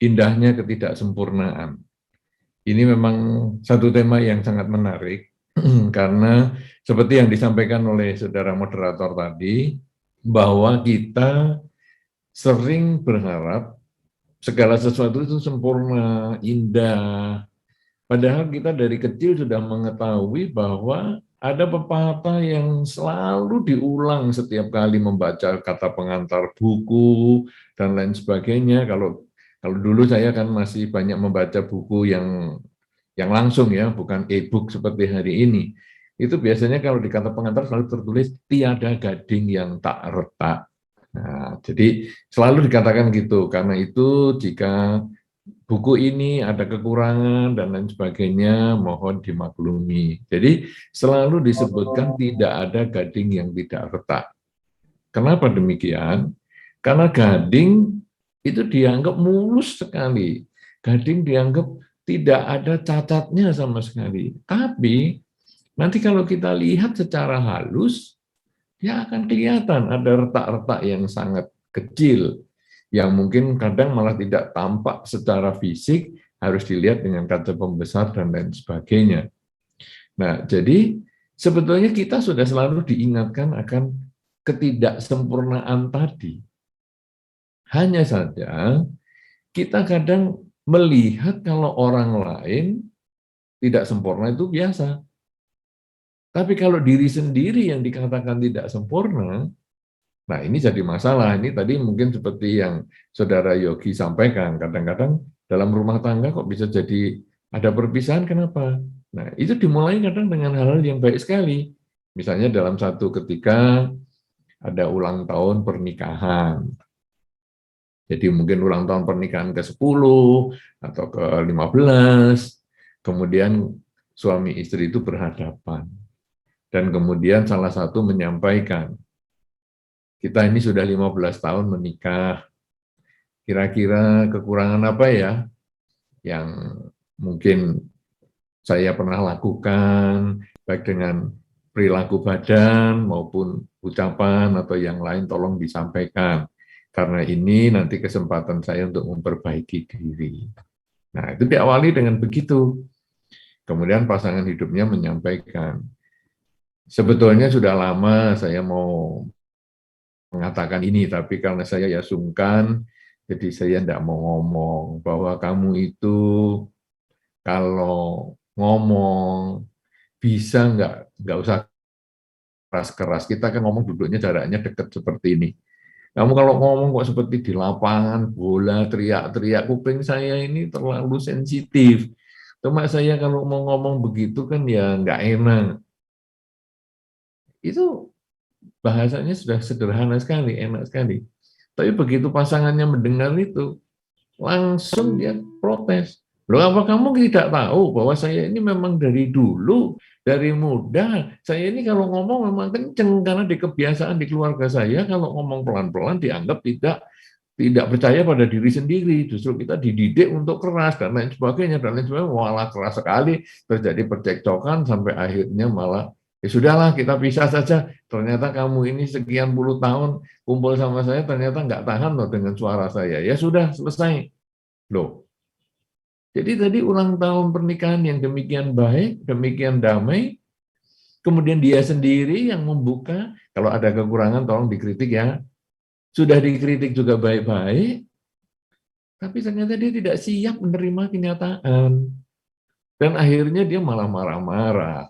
indahnya ketidaksempurnaan. Ini memang satu tema yang sangat menarik, karena seperti yang disampaikan oleh saudara moderator tadi, bahwa kita sering berharap segala sesuatu itu sempurna, indah. Padahal kita dari kecil sudah mengetahui bahwa ada pepatah yang selalu diulang setiap kali membaca kata pengantar buku dan lain sebagainya. Kalau kalau dulu saya kan masih banyak membaca buku yang langsung ya, bukan e-book seperti hari ini. Itu biasanya kalau di kata pengantar selalu tertulis tiada gading yang tak retak. Nah, jadi selalu dikatakan gitu. Karena itu jika buku ini ada kekurangan dan lain sebagainya, mohon dimaklumi. Jadi selalu disebutkan tidak ada gading yang tidak retak. Kenapa demikian? Karena gading itu dianggap mulus sekali. Gading dianggap tidak ada cacatnya sama sekali. Tapi nanti kalau kita lihat secara halus, ya akan kelihatan ada retak-retak yang sangat kecil, yang mungkin kadang malah tidak tampak secara fisik, harus dilihat dengan kaca pembesar dan lain sebagainya. Nah, jadi sebetulnya kita sudah selalu diingatkan akan ketidaksempurnaan tadi. Hanya saja kita kadang melihat kalau orang lain tidak sempurna itu biasa. Tapi kalau diri sendiri yang dikatakan tidak sempurna, nah ini jadi masalah. Ini tadi mungkin seperti yang Saudara Yogi sampaikan, kadang-kadang dalam rumah tangga kok bisa jadi ada perpisahan, kenapa? Nah itu dimulai kadang dengan hal-hal yang baik sekali. Misalnya dalam satu ketika ada ulang tahun pernikahan. Jadi mungkin ulang tahun pernikahan ke-10 atau ke-15, kemudian suami istri itu berhadapan. Dan kemudian salah satu menyampaikan, kita ini sudah 15 tahun menikah, kira-kira kekurangan apa ya yang mungkin saya pernah lakukan, baik dengan perilaku badan maupun ucapan atau yang lain, tolong disampaikan. Karena ini nanti kesempatan saya untuk memperbaiki diri. Nah, itu diawali dengan begitu. Kemudian pasangan hidupnya menyampaikan, sebetulnya sudah lama saya mau mengatakan ini, tapi karena saya ya sungkan, jadi saya tidak mau ngomong bahwa kamu itu kalau ngomong bisa nggak usah keras-keras. Kita kan ngomong duduknya jaraknya dekat seperti ini. Kamu kalau ngomong kok seperti di lapangan bola, teriak-teriak, kuping saya ini terlalu sensitif. Cuma saya kalau mau ngomong begitu kan ya nggak enak. Itu bahasanya sudah sederhana sekali, enak sekali. Tapi begitu pasangannya mendengar itu, langsung dia protes. Loh, apa kamu tidak tahu bahwa saya ini memang dari dulu, dari muda, saya ini kalau ngomong memang kenceng, karena di kebiasaan di keluarga saya, kalau ngomong pelan-pelan dianggap tidak percaya pada diri sendiri, justru kita dididik untuk keras dan lain sebagainya, malah keras sekali, terjadi percekcokan sampai akhirnya malah ya sudahlah kita pisah saja. Ternyata kamu ini sekian puluh tahun kumpul sama saya, ternyata nggak tahan loh dengan suara saya. Ya sudah selesai loh. Jadi tadi ulang tahun pernikahan yang demikian baik, demikian damai, kemudian dia sendiri yang membuka, kalau ada kekurangan tolong dikritik ya. Sudah dikritik juga baik-baik, tapi ternyata dia tidak siap menerima kenyataan. Dan akhirnya dia malah marah-marah.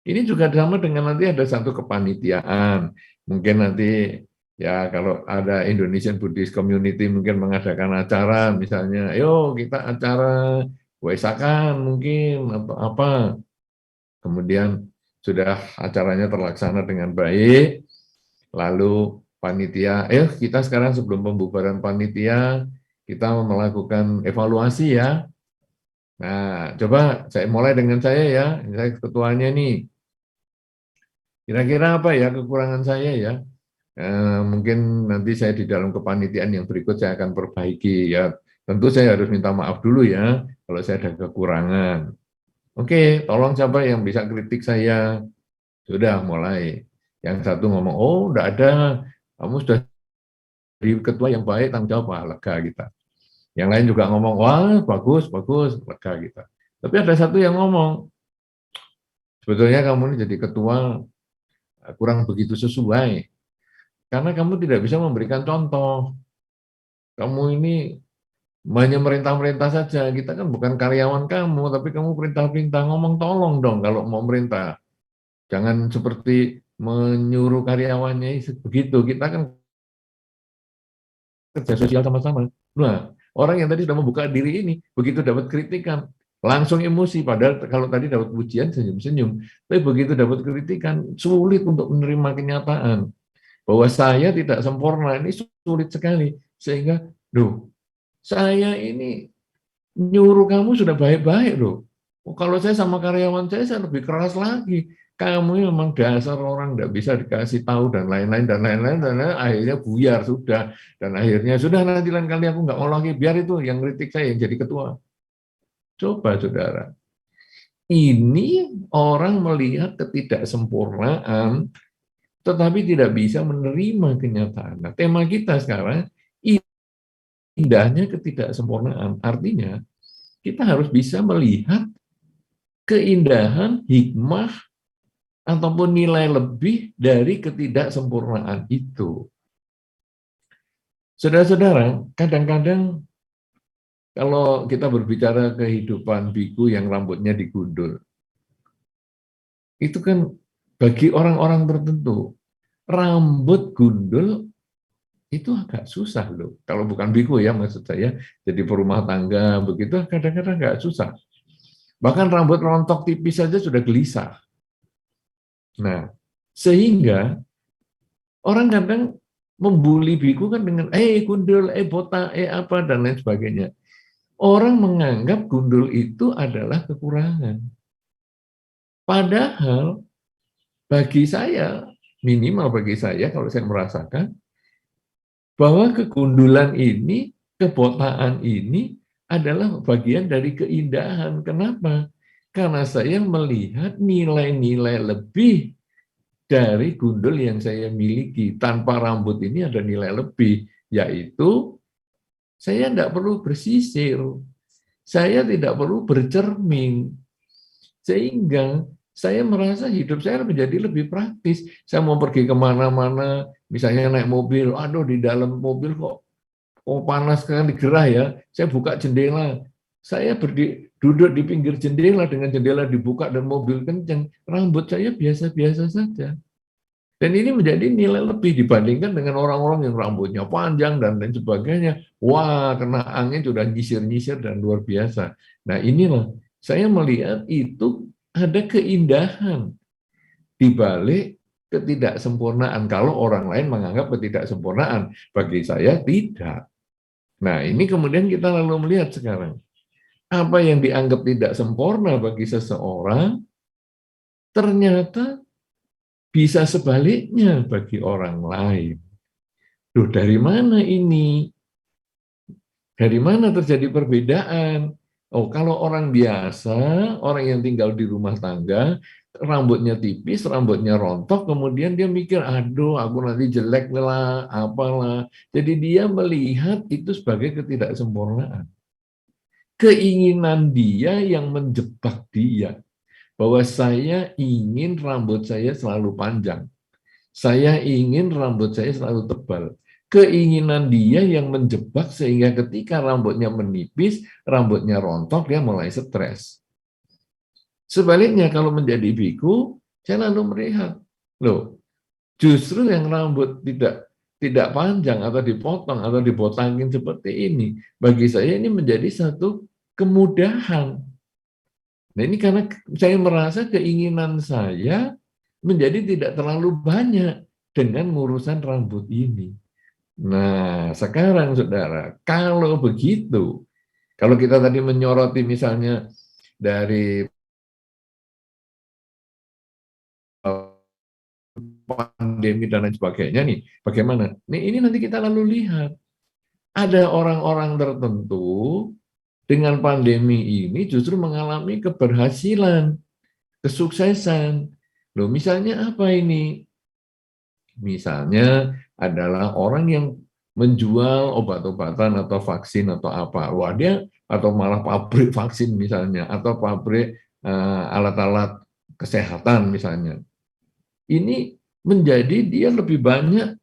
Ini juga sama dengan nanti ada satu kepanitiaan. Mungkin nanti ya kalau ada Indonesian Buddhist Community mungkin mengadakan acara, misalnya, ayo kita acara Waisakan mungkin atau apa. Kemudian sudah acaranya terlaksana dengan baik, lalu panitia, kita sekarang sebelum pembubaran panitia, kita melakukan evaluasi ya. Nah, coba saya mulai dengan saya ya, saya ketuanya nih. Kira-kira apa ya kekurangan saya ya? Mungkin nanti saya di dalam kepanitiaan yang berikut saya akan perbaiki ya. Tentu saya harus minta maaf dulu ya kalau saya ada kekurangan. Oke, tolong siapa yang bisa kritik saya? Sudah mulai. Yang satu ngomong, oh enggak ada, kamu sudah di ketua yang baik, tanggung jawab, lega kita. Yang lain juga ngomong, wah bagus, bagus, lega kita. Tapi ada satu yang ngomong, sebetulnya kamu ini jadi ketua kurang begitu sesuai, karena kamu tidak bisa memberikan contoh. Kamu ini hanya merintah-merintah saja, kita kan bukan karyawan kamu, tapi kamu perintah-perintah, ngomong tolong dong kalau mau merintah. Jangan seperti menyuruh karyawannya begitu, kita kan kerja sosial sama-sama. Nah, orang yang tadi sudah membuka diri ini, begitu dapat kritikan, langsung emosi, padahal kalau tadi dapat pujian senyum-senyum, tapi begitu dapat kritikan, sulit untuk menerima kenyataan bahwa saya tidak sempurna, ini sulit sekali. Sehingga, duh, saya ini nyuruh kamu sudah baik-baik loh. Kalau saya sama karyawan saya lebih keras lagi. Kamu memang dasar orang tidak bisa dikasih tahu dan lain-lain dan lain-lain dan lain-lain. Akhirnya buyar sudah, dan akhirnya sudah, nanti lain kali aku nggak mau lagi, biar itu yang kritik saya yang jadi ketua. Coba saudara, ini orang melihat ketidaksempurnaan tetapi tidak bisa menerima kenyataan. Nah, tema kita sekarang indahnya ketidaksempurnaan. Artinya kita harus bisa melihat keindahan, hikmah, ataupun nilai lebih dari ketidaksempurnaan itu. Saudara-saudara, kadang-kadang kalau kita berbicara kehidupan biku yang rambutnya digundul, itu kan bagi orang-orang tertentu, rambut gundul itu agak susah loh. Kalau bukan biku ya maksud saya, jadi perumah tangga begitu kadang-kadang agak susah. Bahkan rambut rontok tipis saja sudah gelisah. Nah, sehingga orang kadang membuli biku kan dengan gundul, botak, apa dan lain sebagainya. Orang menganggap gundul itu adalah kekurangan. Padahal bagi saya, minimal bagi saya kalau saya merasakan bahwa kegundulan ini, kebotakan ini adalah bagian dari keindahan. Kenapa? Karena saya melihat nilai-nilai lebih dari gundul yang saya miliki. Tanpa rambut ini ada nilai lebih, yaitu saya tidak perlu bersisir, saya tidak perlu bercermin, sehingga saya merasa hidup saya menjadi lebih praktis. Saya mau pergi kemana-mana, misalnya naik mobil, aduh di dalam mobil kok panas sekali, gerah ya, saya buka jendela, saya duduk di pinggir jendela dengan jendela dibuka dan mobil kencang, rambut saya biasa-biasa saja. Dan ini menjadi nilai lebih dibandingkan dengan orang-orang yang rambutnya panjang dan lain sebagainya. Wah, kena angin sudah nyisir-nyisir dan luar biasa. Nah, inilah saya melihat itu ada keindahan di balik ketidaksempurnaan. Kalau orang lain menganggap ketidaksempurnaan, bagi saya tidak. Nah, ini kemudian kita lalu melihat sekarang. Apa yang dianggap tidak sempurna bagi seseorang, ternyata bisa sebaliknya bagi orang lain. Duh, dari mana ini? Dari mana terjadi perbedaan? Oh, kalau orang biasa, orang yang tinggal di rumah tangga, rambutnya tipis, rambutnya rontok, kemudian dia mikir, aduh, aku nanti jelek lah, apalah. Jadi dia melihat itu sebagai ketidaksempurnaan. Keinginan dia yang menjebak dia. Bahwa saya ingin rambut saya selalu panjang. Saya ingin rambut saya selalu tebal. Keinginan dia yang menjebak sehingga ketika rambutnya menipis, rambutnya rontok, dia mulai stres. Sebaliknya kalau menjadi biku, saya lalu melihat, loh, justru yang rambut tidak panjang atau dipotong atau dibotangin seperti ini, bagi saya ini menjadi satu kemudahan. Nah, ini karena saya merasa keinginan saya menjadi tidak terlalu banyak dengan urusan rambut ini. Nah, sekarang saudara, kalau begitu, kalau kita tadi menyoroti misalnya dari pandemi dan lain sebagainya nih, bagaimana? Nih, ini nanti kita lalu lihat. Ada orang-orang tertentu dengan pandemi ini justru mengalami keberhasilan, kesuksesan. Loh, misalnya apa ini? Misalnya adalah orang yang menjual obat-obatan atau vaksin atau apa. Wah, dia atau malah pabrik vaksin misalnya, atau pabrik alat-alat kesehatan misalnya. Ini menjadi dia lebih banyak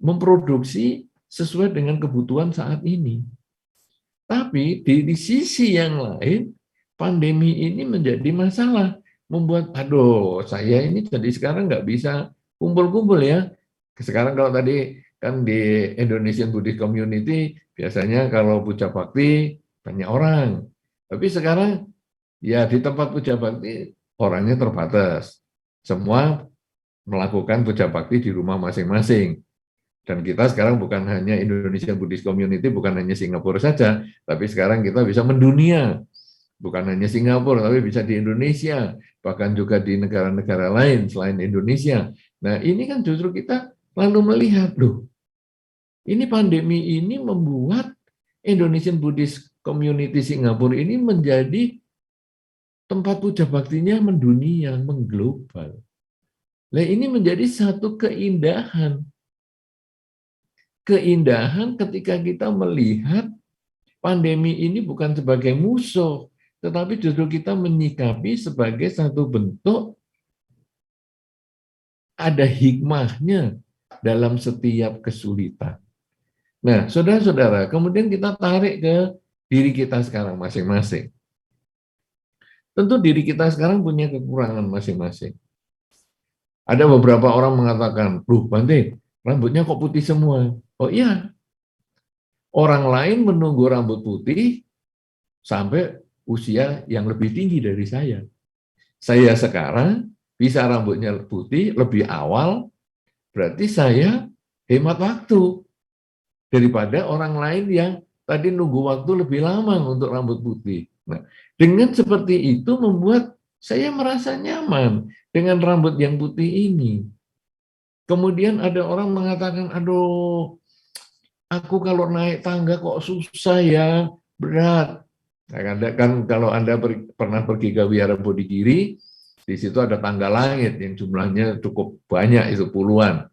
memproduksi sesuai dengan kebutuhan saat ini. Tapi di sisi yang lain, pandemi ini menjadi masalah. Membuat, aduh, saya ini jadi sekarang nggak bisa kumpul-kumpul ya. Sekarang kalau tadi kan di Indonesian Buddhist Community, biasanya kalau puja bakti banyak orang. Tapi sekarang ya di tempat puja bakti orangnya terbatas. Semua melakukan puja bakti di rumah masing-masing. Dan kita sekarang bukan hanya Indonesia Buddhist Community, bukan hanya Singapura saja, tapi sekarang kita bisa mendunia. Bukan hanya Singapura, tapi bisa di Indonesia, bahkan juga di negara-negara lain selain Indonesia. Nah, ini kan justru kita lalu melihat, loh, ini pandemi ini membuat Indonesian Buddhist Community Singapura ini menjadi tempat puja baktinya mendunia, mengglobal. Nah, ini menjadi satu keindahan ketika kita melihat pandemi ini bukan sebagai musuh, tetapi justru kita menyikapi sebagai satu bentuk ada hikmahnya dalam setiap kesulitan. Nah, saudara-saudara, kemudian kita tarik ke diri kita sekarang masing-masing. Tentu diri kita sekarang punya kekurangan masing-masing. Ada beberapa orang mengatakan, "Loh, Bante, rambutnya kok putih semua?" Oh iya, orang lain menunggu rambut putih sampai usia yang lebih tinggi dari saya. Saya sekarang bisa rambutnya putih lebih awal, berarti saya hemat waktu daripada orang lain yang tadi nunggu waktu lebih lama untuk rambut putih. Nah, dengan seperti itu membuat saya merasa nyaman dengan rambut yang putih ini. Kemudian ada orang mengatakan, aduh, aku kalau naik tangga kok susah ya, berat. Nah, kan kalau Anda pernah pergi ke Wihara Bodhigiri, di situ ada tangga langit yang jumlahnya cukup banyak, itu puluhan.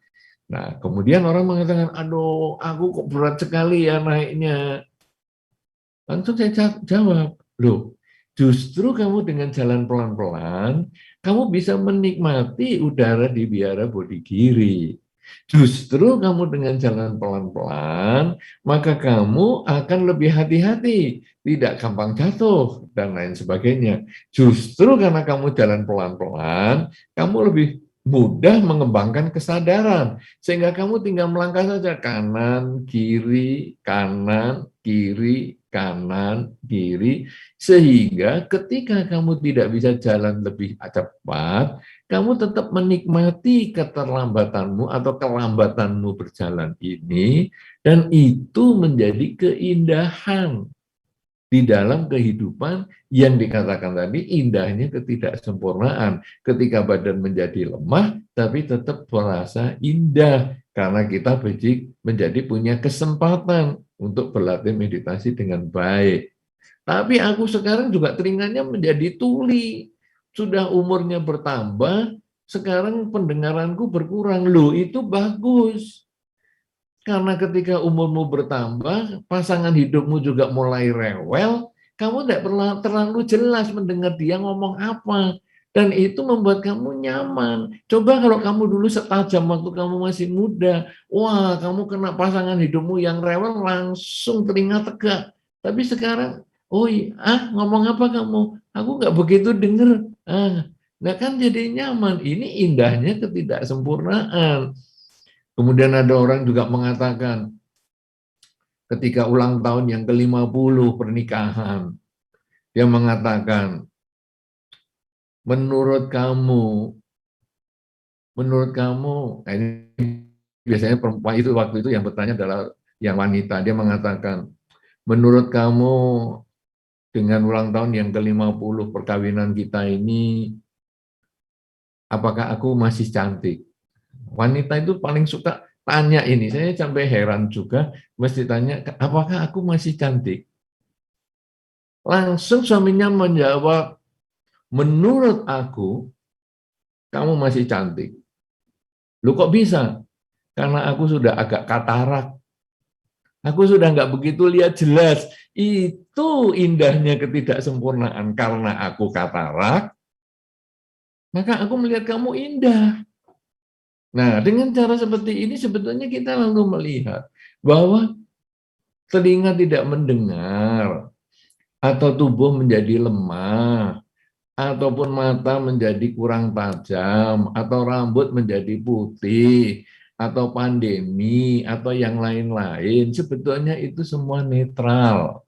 Nah, kemudian orang mengatakan, aduh, aku kok berat sekali ya naiknya. Langsung saya jawab, loh, justru kamu dengan jalan pelan-pelan, kamu bisa menikmati udara di Wihara Bodhigiri. Justru kamu dengan jalan pelan-pelan, maka kamu akan lebih hati-hati, tidak gampang jatuh, dan lain sebagainya. Justru karena kamu jalan pelan-pelan, kamu lebih mudah mengembangkan kesadaran, sehingga kamu tinggal melangkah saja, kanan, kiri, kanan, kiri, kanan, kiri, sehingga ketika kamu tidak bisa jalan lebih cepat, kamu tetap menikmati keterlambatanmu atau kelambatanmu berjalan ini, dan itu menjadi keindahan di dalam kehidupan yang dikatakan tadi indahnya ketidaksempurnaan. Ketika badan menjadi lemah, tapi tetap merasa indah karena kita menjadi punya kesempatan untuk berlatih meditasi dengan baik. Tapi aku sekarang juga telinganya menjadi tuli. Sudah umurnya bertambah, sekarang pendengaranku berkurang. Loh, itu bagus. Karena ketika umurmu bertambah, pasangan hidupmu juga mulai rewel, kamu tidak pernah terlalu jelas mendengar dia ngomong apa. Dan itu membuat kamu nyaman. Coba kalau kamu dulu setajam waktu kamu masih muda, wah, kamu kena pasangan hidupmu yang rewel, langsung telinga tegak. Tapi sekarang, oh iya, ngomong apa kamu? Aku nggak begitu denger. Nah kan jadi nyaman. Ini indahnya ketidaksempurnaan. Kemudian ada orang juga mengatakan, ketika ulang tahun yang ke-50 pernikahan, dia mengatakan, menurut kamu, nah ini biasanya perempuan itu waktu itu yang bertanya adalah yang wanita, dia mengatakan, menurut kamu dengan ulang tahun yang ke-50 perkawinan kita ini, apakah aku masih cantik? Wanita itu paling suka tanya ini, saya sampai heran juga, mesti tanya, apakah aku masih cantik? Langsung suaminya menjawab, menurut aku, kamu masih cantik. Lu kok bisa? Karena aku sudah agak katarak. Aku sudah nggak begitu lihat jelas. Itu indahnya ketidaksempurnaan. Karena aku katarak, maka aku melihat kamu indah. Nah, dengan cara seperti ini sebetulnya kita lalu melihat bahwa telinga tidak mendengar, atau tubuh menjadi lemah, ataupun mata menjadi kurang tajam, atau rambut menjadi putih, atau pandemi, atau yang lain-lain, sebetulnya itu semua netral.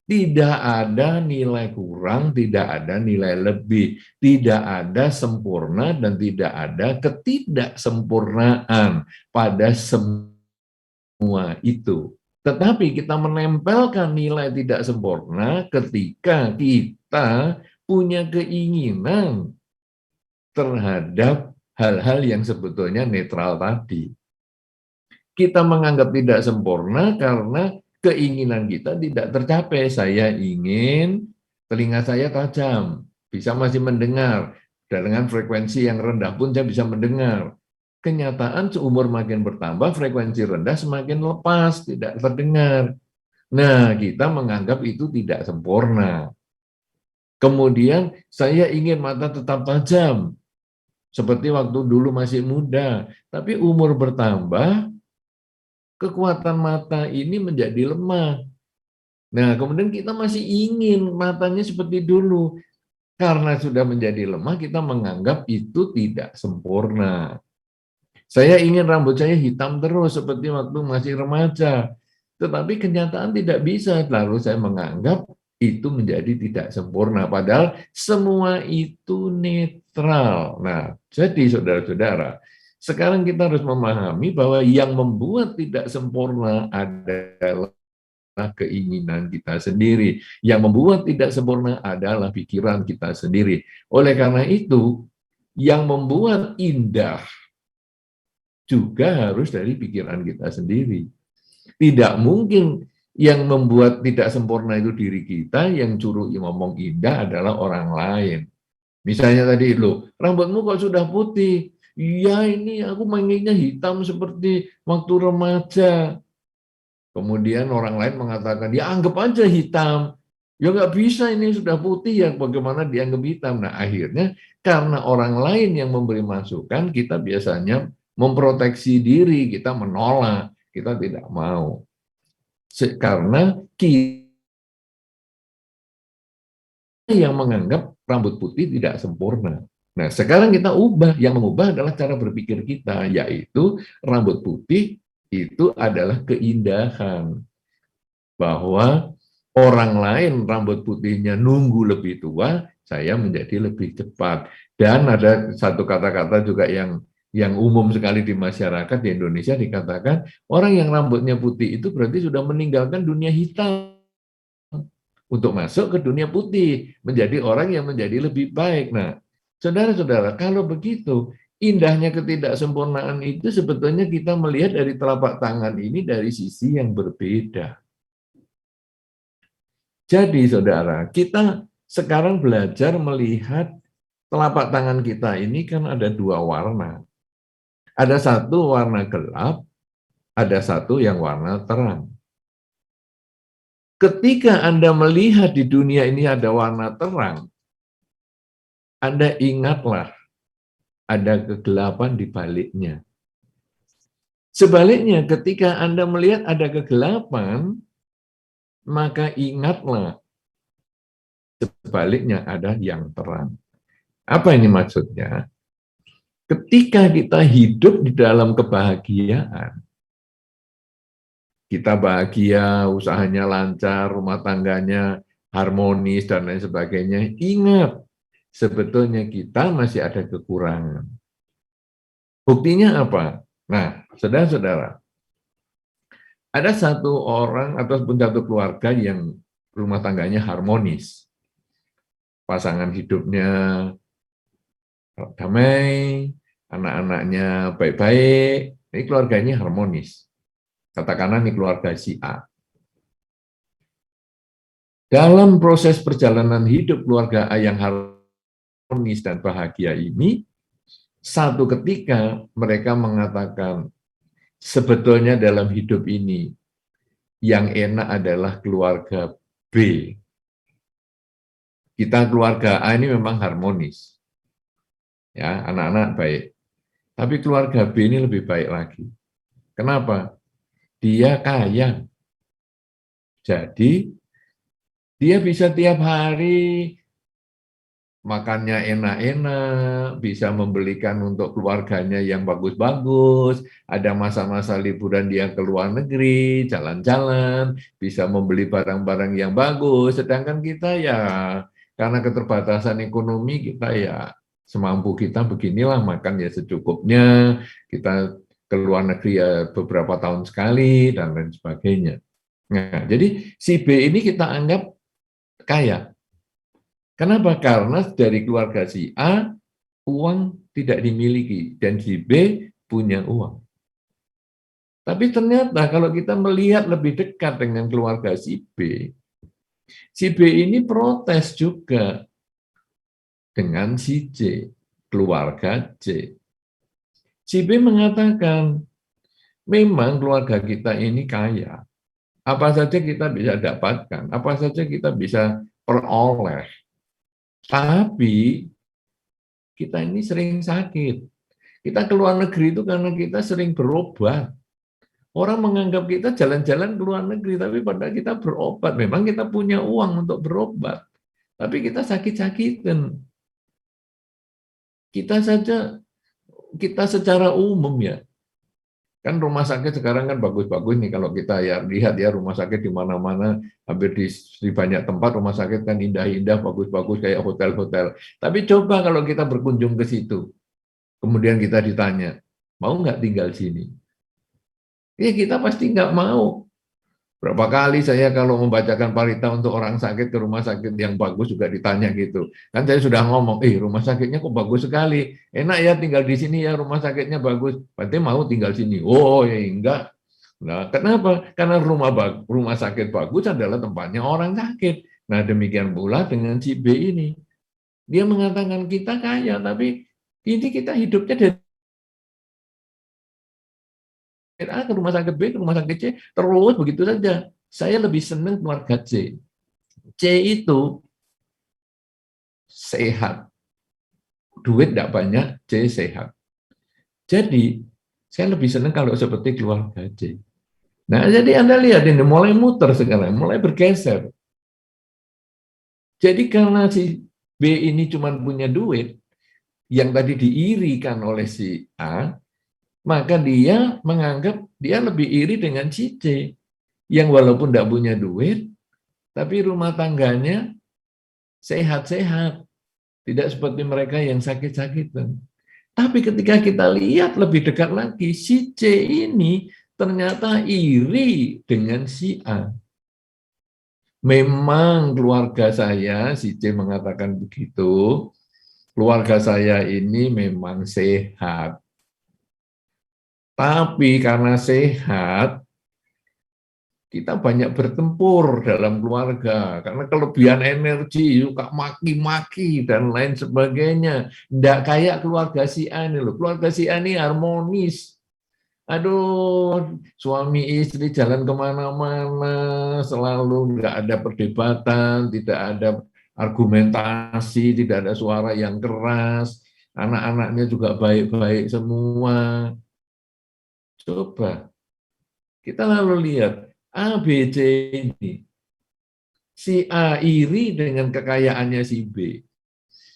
Tidak ada nilai kurang, tidak ada nilai lebih, tidak ada sempurna dan tidak ada ketidaksempurnaan pada semua itu. Tetapi kita menempelkan nilai tidak sempurna ketika kita punya keinginan terhadap hal-hal yang sebetulnya netral tadi. Kita menganggap tidak sempurna karena keinginan kita tidak tercapai. Saya ingin telinga saya tajam, bisa masih mendengar, dan dengan frekuensi yang rendah pun saya bisa mendengar. Kenyataan seumur makin bertambah, frekuensi rendah semakin lepas, tidak terdengar. Nah, kita menganggap itu tidak sempurna. Kemudian saya ingin mata tetap tajam, seperti waktu dulu masih muda, tapi umur bertambah, kekuatan mata ini menjadi lemah. Nah, kemudian kita masih ingin matanya seperti dulu. Karena sudah menjadi lemah, kita menganggap itu tidak sempurna. Saya ingin rambut saya hitam terus seperti waktu masih remaja. Tetapi kenyataan tidak bisa. Lalu saya menganggap itu menjadi tidak sempurna. Padahal semua itu netral. Nah, jadi saudara-saudara, sekarang kita harus memahami bahwa yang membuat tidak sempurna adalah keinginan kita sendiri. Yang membuat tidak sempurna adalah pikiran kita sendiri. Oleh karena itu, yang membuat indah juga harus dari pikiran kita sendiri. Tidak mungkin yang membuat tidak sempurna itu diri kita, yang suruh ngomong indah adalah orang lain. Misalnya tadi, loh, rambutmu kok sudah putih? Iya, ini aku menginginnya hitam seperti waktu remaja. Kemudian orang lain mengatakan, ya anggap aja hitam. Ya nggak bisa, ini sudah putih, ya bagaimana dianggap hitam? Nah, akhirnya karena orang lain yang memberi masukan, kita biasanya memproteksi diri, kita menolak, kita tidak mau. Karena kita yang menganggap rambut putih tidak sempurna. Nah, sekarang kita ubah, yang mengubah adalah cara berpikir kita, yaitu rambut putih itu adalah keindahan. Bahwa orang lain rambut putihnya nunggu lebih tua, saya menjadi lebih cepat. Dan ada satu kata-kata juga yang umum sekali di masyarakat di Indonesia, dikatakan orang yang rambutnya putih itu berarti sudah meninggalkan dunia hitam untuk masuk ke dunia putih, menjadi orang yang menjadi lebih baik. Nah, saudara-saudara, kalau begitu, indahnya ketidaksempurnaan itu sebetulnya kita melihat dari telapak tangan ini dari sisi yang berbeda. Jadi saudara, kita sekarang belajar melihat telapak tangan kita ini kan ada dua warna. Ada satu warna gelap, ada satu yang warna terang. Ketika Anda melihat di dunia ini ada warna terang, Anda ingatlah ada kegelapan di baliknya. Sebaliknya, ketika Anda melihat ada kegelapan, maka ingatlah sebaliknya ada yang terang. Apa ini maksudnya? Ketika kita hidup di dalam kebahagiaan, kita bahagia, usahanya lancar, rumah tangganya harmonis, dan lain sebagainya, ingat, sebetulnya kita masih ada kekurangan. Buktinya apa? Nah, saudara-saudara, ada satu orang ataupun satu keluarga yang rumah tangganya harmonis. Pasangan hidupnya damai, anak-anaknya baik-baik, ini keluarganya harmonis. Katakanlah ini keluarga si A. Dalam proses perjalanan hidup keluarga A yang harmonis dan bahagia ini, satu ketika mereka mengatakan, sebetulnya dalam hidup ini, yang enak adalah keluarga B. Kita keluarga A ini memang harmonis, ya anak-anak baik. Tapi keluarga B ini lebih baik lagi. Kenapa? Dia kaya. Jadi dia bisa tiap hari makannya enak-enak, bisa membelikan untuk keluarganya yang bagus-bagus, ada masa-masa liburan dia ke luar negeri, jalan-jalan, bisa membeli barang-barang yang bagus, sedangkan kita ya karena keterbatasan ekonomi kita ya semampu kita beginilah, makan ya secukupnya, kita ke luar negeri ya beberapa tahun sekali, dan lain sebagainya. Nah, jadi si B ini kita anggap kaya. Kenapa? Karena dari keluarga si A, uang tidak dimiliki, dan si B punya uang. Tapi ternyata kalau kita melihat lebih dekat dengan keluarga si B ini protes juga dengan si C, keluarga C. Si B mengatakan, memang keluarga kita ini kaya, apa saja kita bisa dapatkan, apa saja kita bisa peroleh, tapi kita ini sering sakit. Kita ke luar negeri itu karena kita sering berobat. Orang menganggap kita jalan-jalan ke luar negeri, tapi padahal kita berobat. Memang kita punya uang untuk berobat, tapi kita sakit-sakitan. Kita saja, kita secara umum ya, kan rumah sakit sekarang kan bagus-bagus nih kalau kita ya lihat ya rumah sakit di mana-mana, hampir di banyak tempat rumah sakit kan indah-indah, bagus-bagus kayak hotel-hotel. Tapi coba kalau kita berkunjung ke situ, kemudian kita ditanya, mau nggak tinggal sini? Ya kita pasti nggak mau. Berapa kali saya kalau membacakan parita untuk orang sakit ke rumah sakit yang bagus juga ditanya gitu. Kan saya sudah ngomong, rumah sakitnya kok bagus sekali. Enak ya tinggal di sini ya, rumah sakitnya bagus. Berarti mau tinggal sini. Oh ya enggak. Nah, kenapa? Karena rumah sakit bagus adalah tempatnya orang sakit. Nah, demikian pula dengan si B ini. Dia mengatakan kita kaya, tapi ini kita hidupnya dari A ke rumah sakit B, ke rumah sakit C, terus begitu saja. Saya lebih senang keluarga C. C itu sehat. Duit tidak banyak, C sehat. Jadi, saya lebih senang kalau seperti keluarga C. Nah, jadi Anda lihat ini, mulai muter sekarang, mulai bergeser. Jadi karena si B ini cuma punya duit, yang tadi diirikan oleh si A, maka dia menganggap dia lebih iri dengan si C, yang walaupun tidak punya duit, tapi rumah tangganya sehat-sehat. Tidak seperti mereka yang sakit-sakitan. Tapi ketika kita lihat lebih dekat lagi, si C ini ternyata iri dengan si A. Memang keluarga saya, si C mengatakan begitu, keluarga saya ini memang sehat. Tapi karena sehat, kita banyak bertempur dalam keluarga karena kelebihan energi, suka maki-maki dan lain sebagainya. Tidak kayak keluarga si A ini loh. Keluarga si A ini harmonis. Aduh, suami istri jalan kemana-mana, selalu nggak ada perdebatan, tidak ada argumentasi, tidak ada suara yang keras. Anak-anaknya juga baik-baik semua. Coba kita lalu lihat A, B, C ini. Si A iri dengan kekayaannya si B.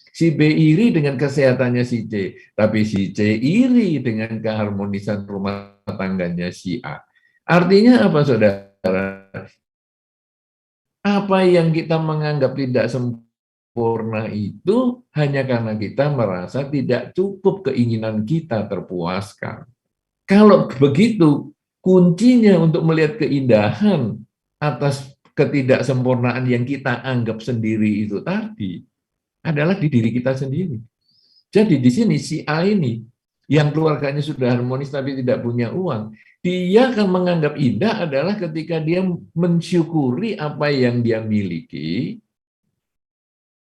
Si B iri dengan kesehatannya si C. Tapi si C iri dengan keharmonisan rumah tangganya si A. Artinya apa, saudara? Apa yang kita menganggap tidak sempurna itu hanya karena kita merasa tidak cukup keinginan kita terpuaskan. Kalau begitu, kuncinya untuk melihat keindahan atas ketidaksempurnaan yang kita anggap sendiri itu tadi adalah di diri kita sendiri. Jadi di sini si A ini yang keluarganya sudah harmonis tapi tidak punya uang, dia akan menganggap indah adalah ketika dia mensyukuri apa yang dia miliki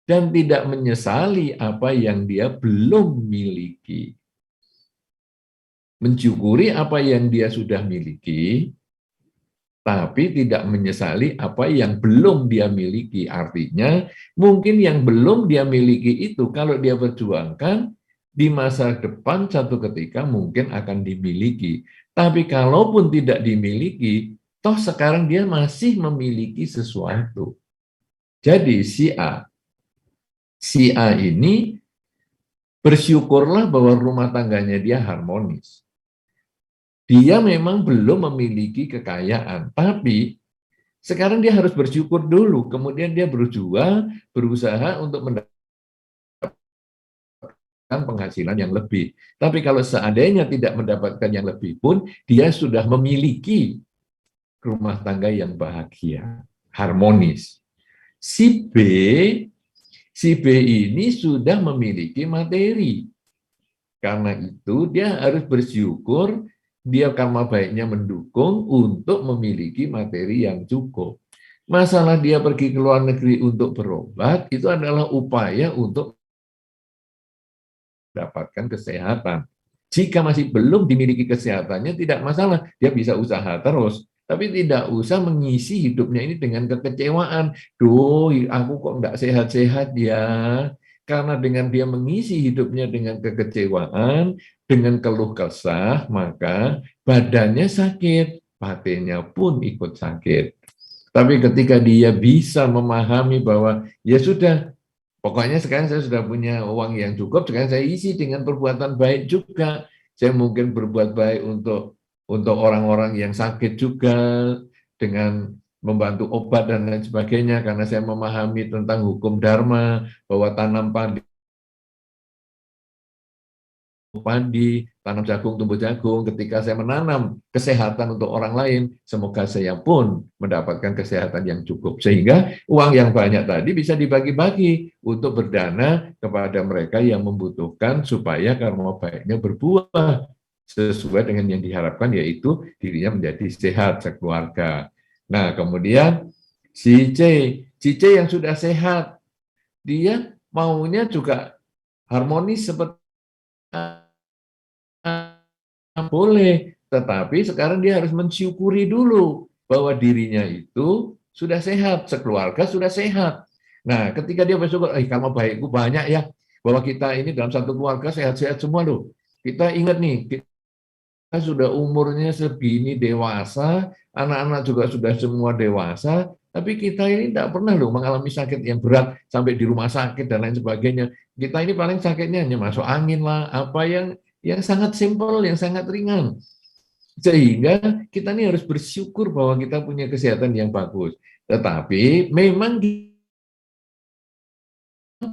dan tidak menyesali apa yang dia belum miliki. Mensyukuri apa yang dia sudah miliki, tapi tidak menyesali apa yang belum dia miliki. Artinya, mungkin yang belum dia miliki itu kalau dia perjuangkan di masa depan satu ketika mungkin akan dimiliki. Tapi kalaupun tidak dimiliki, toh sekarang dia masih memiliki sesuatu. Jadi si A ini bersyukurlah bahwa rumah tangganya dia harmonis. Dia memang belum memiliki kekayaan, tapi sekarang dia harus bersyukur dulu, kemudian dia berusaha untuk mendapatkan penghasilan yang lebih. Tapi kalau seandainya tidak mendapatkan yang lebih pun, dia sudah memiliki rumah tangga yang bahagia, harmonis. Si B, si B ini sudah memiliki materi. Karena itu dia harus bersyukur, dia karma baiknya mendukung untuk memiliki materi yang cukup. Masalah dia pergi ke luar negeri untuk berobat, itu adalah upaya untuk mendapatkan kesehatan. Jika masih belum dimiliki kesehatannya, tidak masalah, dia bisa usaha terus. Tapi tidak usah mengisi hidupnya ini dengan kekecewaan. Duh, aku kok nggak sehat-sehat ya. Karena dengan dia mengisi hidupnya dengan kekecewaan, dengan keluh kesah, maka badannya sakit, batinnya pun ikut sakit. Tapi ketika dia bisa memahami bahwa ya sudah, pokoknya sekarang saya sudah punya uang yang cukup, sekarang saya isi dengan perbuatan baik juga. Saya mungkin berbuat baik untuk orang-orang yang sakit juga, dengan membantu obat dan lain sebagainya, karena saya memahami tentang hukum dharma, bahwa tanam padi, tanam jagung, tumbuh jagung. Ketika saya menanam kesehatan untuk orang lain, semoga saya pun mendapatkan kesehatan yang cukup. Sehingga uang yang banyak tadi bisa dibagi-bagi untuk berdana kepada mereka yang membutuhkan supaya karma baiknya berbuah sesuai dengan yang diharapkan, yaitu dirinya menjadi sehat sekeluarga. Nah, kemudian si C yang sudah sehat, dia maunya juga harmonis seperti boleh, tetapi sekarang dia harus mensyukuri dulu bahwa dirinya itu sudah sehat, sekeluarga sudah sehat. Nah, ketika dia bersyukur, karma baikku banyak ya, bahwa kita ini dalam satu keluarga sehat-sehat semua loh. Kita ingat nih, kita sudah umurnya segini dewasa, anak-anak juga sudah semua dewasa, tapi kita ini tidak pernah loh mengalami sakit yang berat sampai di rumah sakit dan lain sebagainya. Kita ini paling sakitnya hanya masuk angin lah, apa yang sangat simpel, yang sangat ringan. Sehingga kita ini harus bersyukur bahwa kita punya kesehatan yang bagus. Tetapi memang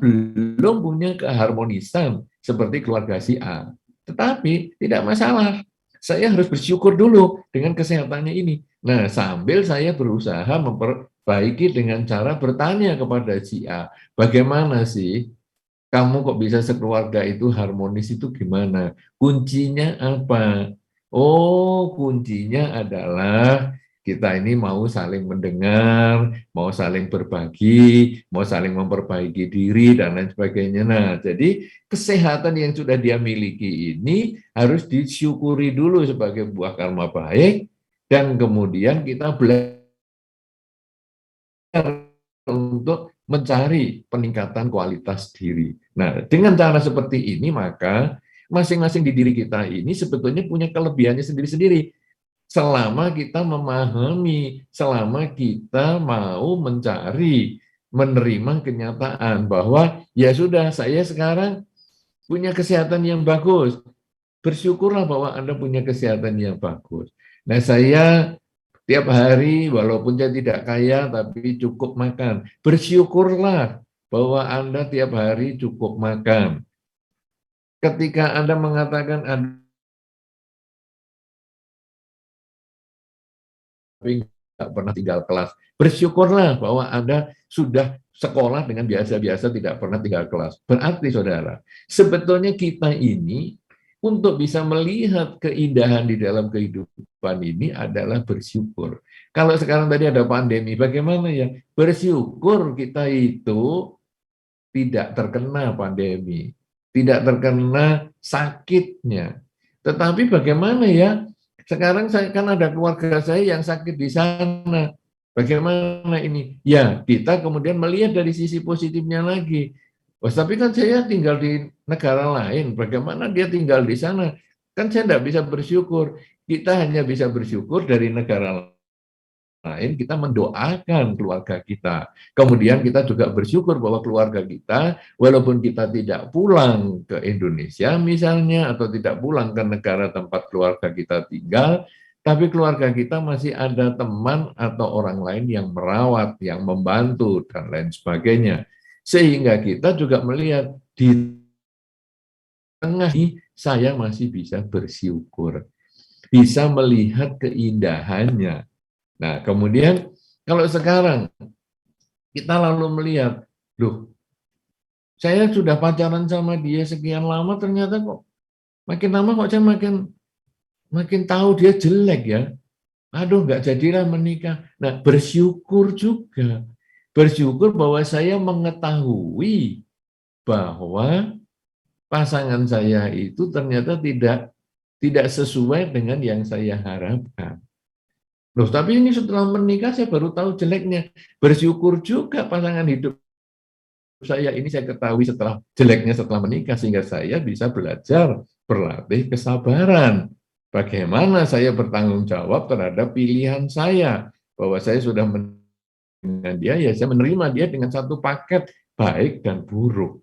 belum punya keharmonisan seperti keluarga si A. Tetapi tidak masalah. Saya harus bersyukur dulu dengan kesehatannya ini. Nah, sambil saya berusaha memperbaiki dengan cara bertanya kepada si A, bagaimana sih kamu kok bisa sekeluarga itu harmonis, itu gimana? Kuncinya apa? Oh, kuncinya adalah kita ini mau saling mendengar, mau saling berbagi, mau saling memperbaiki diri, dan lain sebagainya. Nah, jadi kesehatan yang sudah dia miliki ini harus disyukuri dulu sebagai buah karma baik, dan kemudian kita belajar untuk mencari peningkatan kualitas diri. Nah, dengan cara seperti ini, maka masing-masing di diri kita ini sebetulnya punya kelebihannya sendiri-sendiri. Selama kita memahami, selama kita mau mencari, menerima kenyataan bahwa ya sudah, saya sekarang punya kesehatan yang bagus. Bersyukurlah bahwa Anda punya kesehatan yang bagus. Nah, saya tiap hari, walaupun saya tidak kaya, tapi cukup makan. Bersyukurlah bahwa Anda tiap hari cukup makan. Ketika Anda mengatakan Anda tidak pernah tinggal kelas, bersyukurlah bahwa Anda sudah sekolah dengan biasa-biasa, tidak pernah tinggal kelas. Berarti, saudara, sebetulnya kita ini untuk bisa melihat keindahan di dalam kehidupan ini adalah bersyukur. Kalau sekarang tadi ada pandemi, bagaimana ya? Bersyukur kita itu tidak terkena pandemi, tidak terkena sakitnya. Tetapi bagaimana ya Sekarang saya kan ada keluarga saya yang sakit di sana. Bagaimana ini? Ya, kita kemudian melihat dari sisi positifnya lagi. Oh, tapi kan saya tinggal di negara lain. Bagaimana dia tinggal di sana? Kan saya tidak bisa bersyukur. Kita hanya bisa bersyukur dari negara lain, kita mendoakan keluarga kita. Kemudian kita juga bersyukur bahwa keluarga kita, walaupun kita tidak pulang ke Indonesia misalnya, atau tidak pulang ke negara tempat keluarga kita tinggal, tapi keluarga kita masih ada teman atau orang lain yang merawat, yang membantu, dan lain sebagainya. Sehingga kita juga melihat di tengah ini saya masih bisa bersyukur, bisa melihat keindahannya. Nah, kemudian kalau sekarang kita lalu melihat, loh, saya sudah pacaran sama dia sekian lama, ternyata kok makin lama kok saya makin makin tahu dia jelek ya. Aduh, nggak jadilah menikah. Nah, bersyukur juga. Bersyukur bahwa saya mengetahui bahwa pasangan saya itu ternyata tidak sesuai dengan yang saya harapkan. Loh, tapi ini setelah menikah saya baru tahu jeleknya. Bersyukur juga pasangan hidup saya ini saya ketahui setelah jeleknya setelah menikah, sehingga saya bisa belajar berlatih kesabaran. Bagaimana saya bertanggung jawab terhadap pilihan saya, bahwa saya sudah dengan dia, ya saya menerima dia dengan satu paket baik dan buruk.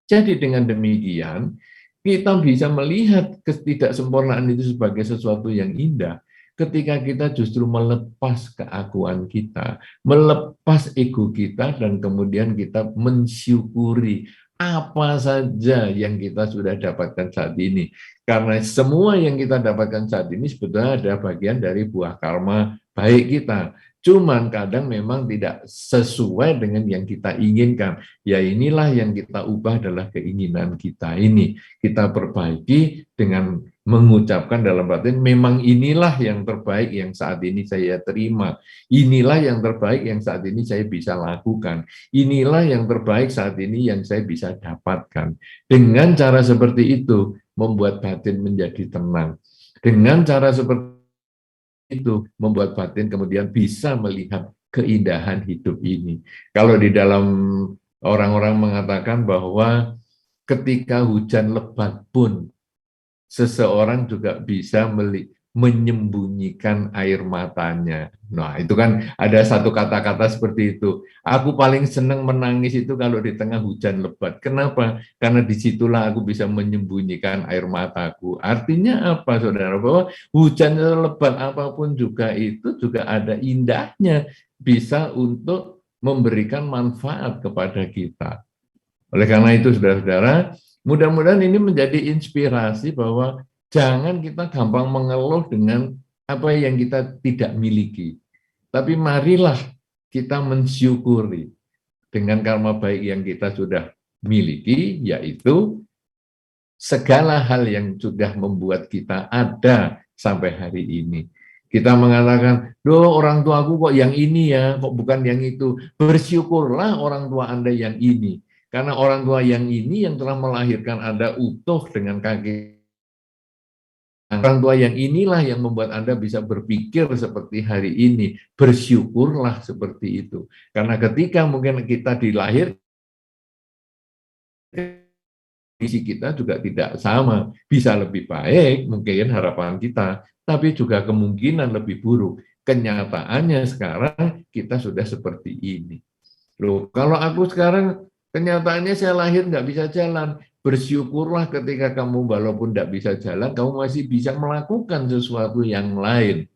Jadi dengan demikian, kita bisa melihat ketidaksempurnaan itu sebagai sesuatu yang indah ketika kita justru melepas keakuan kita, melepas ego kita, dan kemudian kita mensyukuri apa saja yang kita sudah dapatkan saat ini. Karena semua yang kita dapatkan saat ini sebetulnya ada bagian dari buah karma baik kita. Cuman kadang memang tidak sesuai dengan yang kita inginkan. Ya inilah yang kita ubah adalah keinginan kita ini. Kita perbaiki dengan mengucapkan dalam batin, memang inilah yang terbaik yang saat ini saya terima. Inilah yang terbaik yang saat ini saya bisa lakukan. Inilah yang terbaik saat ini yang saya bisa dapatkan. Dengan cara seperti itu, membuat batin menjadi tenang. Dengan cara seperti itu membuat batin kemudian bisa melihat keindahan hidup ini. Kalau di dalam orang-orang mengatakan bahwa ketika hujan lebat pun seseorang juga bisa menyembunyikan air matanya. Nah, itu kan ada satu kata-kata seperti itu. Aku paling senang menangis itu kalau di tengah hujan lebat. Kenapa? Karena disitulah aku bisa menyembunyikan air mataku. Artinya apa, saudara? Bahwa hujan lebat apapun juga itu juga ada indahnya. Bisa untuk memberikan manfaat kepada kita. Oleh karena itu, saudara-saudara, mudah-mudahan ini menjadi inspirasi bahwa jangan kita gampang mengeluh dengan apa yang kita tidak miliki. Tapi marilah kita mensyukuri dengan karma baik yang kita sudah miliki, yaitu segala hal yang sudah membuat kita ada sampai hari ini. Kita mengatakan, doh orang tuaku kok yang ini ya, kok bukan yang itu. Bersyukurlah orang tua Anda yang ini. Karena orang tua yang ini yang telah melahirkan Anda utuh dengan kaki. Orang tua yang inilah yang membuat Anda bisa berpikir seperti hari ini. Bersyukurlah seperti itu. Karena ketika mungkin kita dilahirkan, kondisi kita juga tidak sama, bisa lebih baik mungkin harapan kita, tapi juga kemungkinan lebih buruk. Kenyataannya sekarang kita sudah seperti ini. Loh, kalau aku sekarang kenyataannya saya lahir nggak bisa jalan, bersyukurlah ketika kamu walaupun nggak bisa jalan, kamu masih bisa melakukan sesuatu yang lain.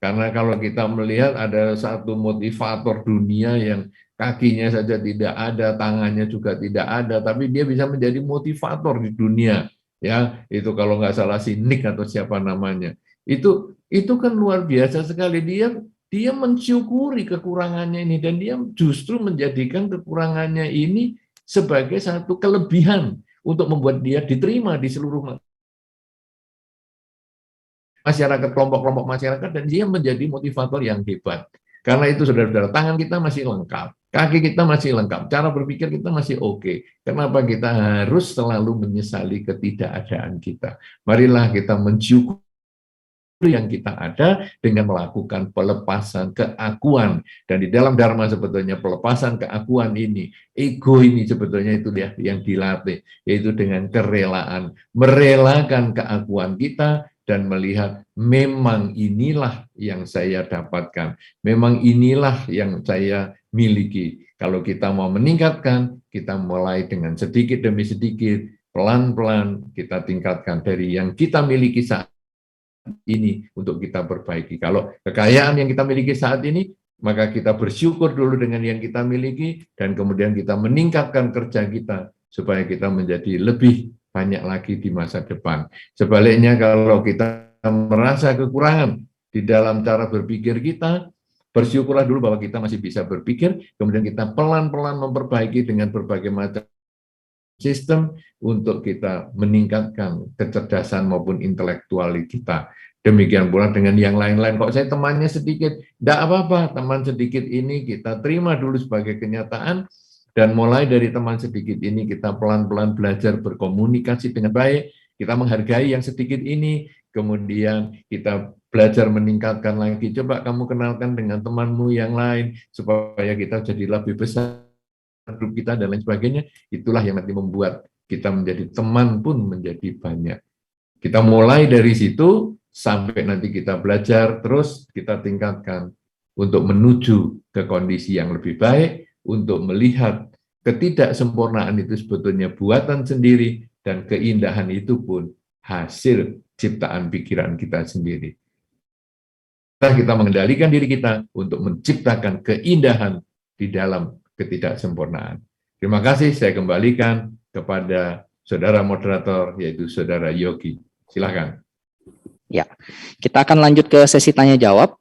Karena kalau kita melihat ada satu motivator dunia yang kakinya saja tidak ada, tangannya juga tidak ada, tapi dia bisa menjadi motivator di dunia. Ya, itu kalau nggak salah si Nick atau siapa namanya. Itu kan luar biasa sekali. Dia mensyukuri kekurangannya ini dan dia justru menjadikan kekurangannya ini sebagai satu kelebihan untuk membuat dia diterima di seluruh masyarakat, kelompok-kelompok masyarakat, dan dia menjadi motivator yang hebat. Karena itu, saudara-saudara, tangan kita masih lengkap, kaki kita masih lengkap, cara berpikir kita masih oke. Kenapa kita harus selalu menyesali ketidakadaan kita? Marilah kita mensyukuri yang kita ada dengan melakukan pelepasan keakuan. Dan di dalam Dharma sebetulnya pelepasan keakuan ini, ego ini sebetulnya itu ya yang dilatih, yaitu dengan kerelaan, merelakan keakuan kita dan melihat memang inilah yang saya dapatkan, memang inilah yang saya miliki. Kalau kita mau meningkatkan, kita mulai dengan sedikit demi sedikit, pelan-pelan kita tingkatkan dari yang kita miliki saat ini untuk kita perbaiki. Kalau kekayaan yang kita miliki saat ini, maka kita bersyukur dulu dengan yang kita miliki, dan kemudian kita meningkatkan kerja kita, supaya kita menjadi lebih banyak lagi di masa depan. Sebaliknya, kalau kita merasa kekurangan di dalam cara berpikir kita, bersyukurlah dulu bahwa kita masih bisa berpikir, kemudian kita pelan-pelan memperbaiki dengan berbagai macam sistem untuk kita meningkatkan kecerdasan maupun intelektual kita. Demikian pula dengan yang lain-lain. Kok saya temannya sedikit, tidak apa-apa, teman sedikit ini kita terima dulu sebagai kenyataan, dan mulai dari teman sedikit ini kita pelan-pelan belajar berkomunikasi dengan baik, kita menghargai yang sedikit ini, kemudian kita belajar meningkatkan lagi. Coba kamu kenalkan dengan temanmu yang lain, supaya kita jadi lebih besar grup kita dan lain sebagainya. Itulah yang nanti membuat kita menjadi teman pun menjadi banyak. Kita mulai dari situ sampai nanti kita belajar terus, kita tingkatkan untuk menuju ke kondisi yang lebih baik, untuk melihat ketidaksempurnaan itu sebetulnya buatan sendiri, dan keindahan itu pun hasil ciptaan pikiran kita sendiri. Kita mengendalikan diri kita untuk menciptakan keindahan di dalam ketidaksempurnaan. Terima kasih, saya kembalikan kepada saudara moderator, yaitu saudara Yogi. Silakan. Ya, kita akan lanjut ke sesi tanya jawab.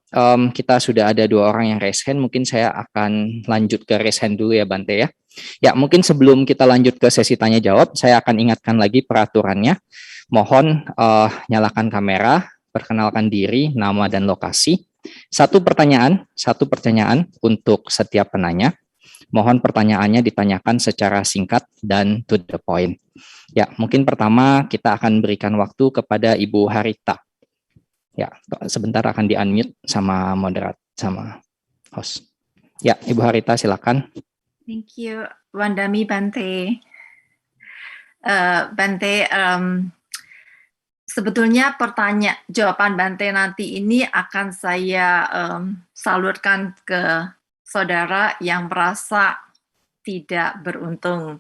Kita sudah ada 2 orang yang raise hand, mungkin saya akan lanjut ke raise hand dulu ya Bante ya. Ya, mungkin sebelum kita lanjut ke sesi tanya jawab, saya akan ingatkan lagi peraturannya. Mohon nyalakan kamera, perkenalkan diri, nama dan lokasi. Satu pertanyaan untuk setiap penanya. Mohon pertanyaannya ditanyakan secara singkat dan to the point. Ya, mungkin pertama kita akan berikan waktu kepada Ibu Harita. Ya, sebentar akan di-unmute sama moderator, sama host. Ya, Ibu Harita silakan. Thank you, Wandami Bante. Bante, sebetulnya jawaban Bante nanti ini akan saya salurkan ke saudara yang merasa tidak beruntung.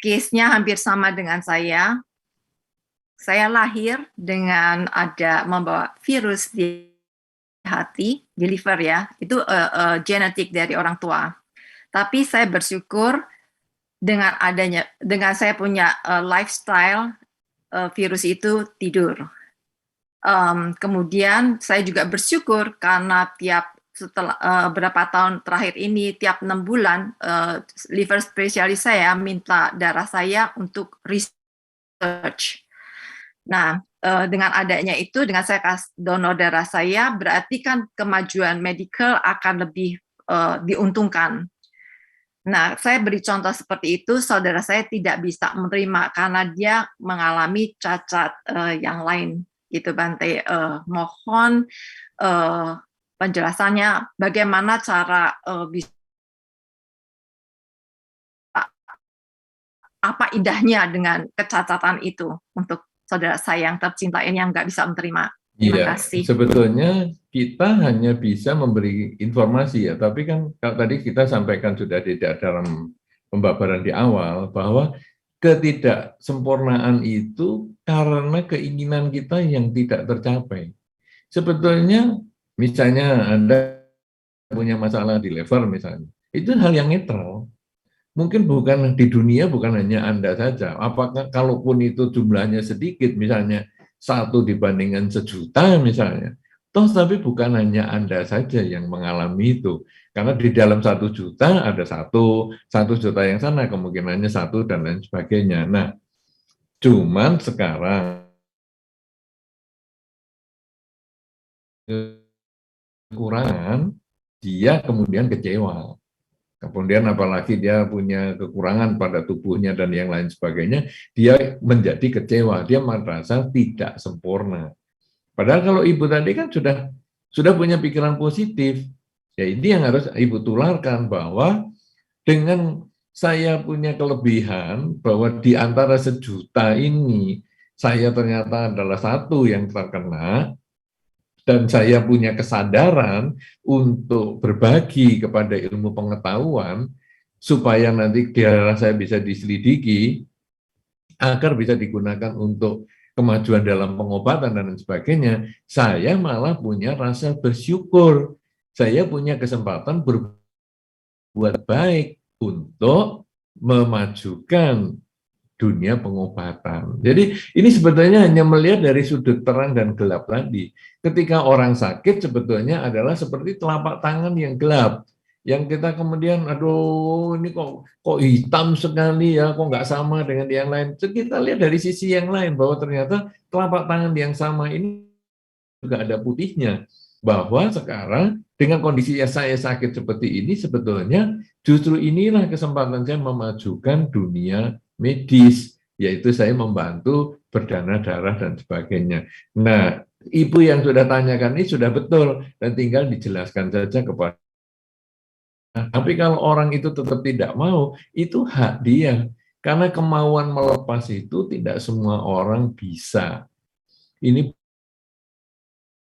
Case-nya hampir sama dengan saya. Saya lahir dengan membawa virus di hati, di liver ya, itu genetik dari orang tua. Tapi saya bersyukur dengan saya punya lifestyle, virus itu tidur. Kemudian saya juga bersyukur karena setelah beberapa tahun terakhir ini, tiap 6 bulan, liver spesialis saya minta darah saya untuk research. Nah, dengan adanya itu, dengan saya kasih donor darah saya, berarti kan kemajuan medical akan lebih diuntungkan. Nah, saya beri contoh seperti itu, saudara saya tidak bisa menerima karena dia mengalami cacat yang lain, gitu Bante. Mohon penjelasannya bagaimana cara bisa, apa indahnya dengan kecacatan itu untuk saudara saya yang tercinta ini yang nggak bisa menerima. Terima kasih. Sebetulnya kita hanya bisa memberi informasi ya, tapi kan kalau tadi kita sampaikan sudah tidak dalam pembabaran di awal bahwa ketidaksempurnaan itu karena keinginan kita yang tidak tercapai. Sebetulnya misalnya Anda punya masalah di liver misalnya, itu hal yang netral. Mungkin bukan di dunia, bukan hanya Anda saja. Apakah kalaupun itu jumlahnya sedikit, misalnya 1 dibandingkan 1.000.000 misalnya, toh tapi bukan hanya Anda saja yang mengalami itu. Karena di dalam 1 juta ada 1 juta yang sana, kemungkinannya 1 dan lain sebagainya. Nah, cuman sekarang kekurangan, dia kemudian kecewa. Kemudian apalagi dia punya kekurangan pada tubuhnya dan yang lain sebagainya, dia menjadi kecewa, dia merasa tidak sempurna. Padahal kalau ibu tadi kan sudah punya pikiran positif. Ya ini yang harus ibu tularkan, bahwa dengan saya punya kelebihan bahwa di antara 1.000.000 ini saya ternyata adalah satu yang terkena, dan saya punya kesadaran untuk berbagi kepada ilmu pengetahuan supaya nanti di daerah saya bisa diselidiki agar bisa digunakan untuk kemajuan dalam pengobatan dan lain sebagainya. Saya malah punya rasa bersyukur. Saya punya kesempatan berbuat baik untuk memajukan dunia pengobatan. Jadi ini sebetulnya hanya melihat dari sudut terang dan gelap tadi. Ketika orang sakit sebetulnya adalah seperti telapak tangan yang gelap, yang kita kemudian, aduh ini kok hitam sekali ya, kok nggak sama dengan yang lain. Jadi kita lihat dari sisi yang lain, bahwa ternyata telapak tangan yang sama ini juga ada putihnya. Bahwa sekarang dengan kondisi saya sakit seperti ini, sebetulnya justru inilah kesempatan saya memajukan dunia medis, yaitu saya membantu berdana darah dan sebagainya. Nah, ibu yang sudah tanyakan ini sudah betul, dan tinggal dijelaskan saja kepada. Tapi kalau orang itu tetap tidak mau, itu hak dia. Karena kemauan melepas itu tidak semua orang bisa. Ini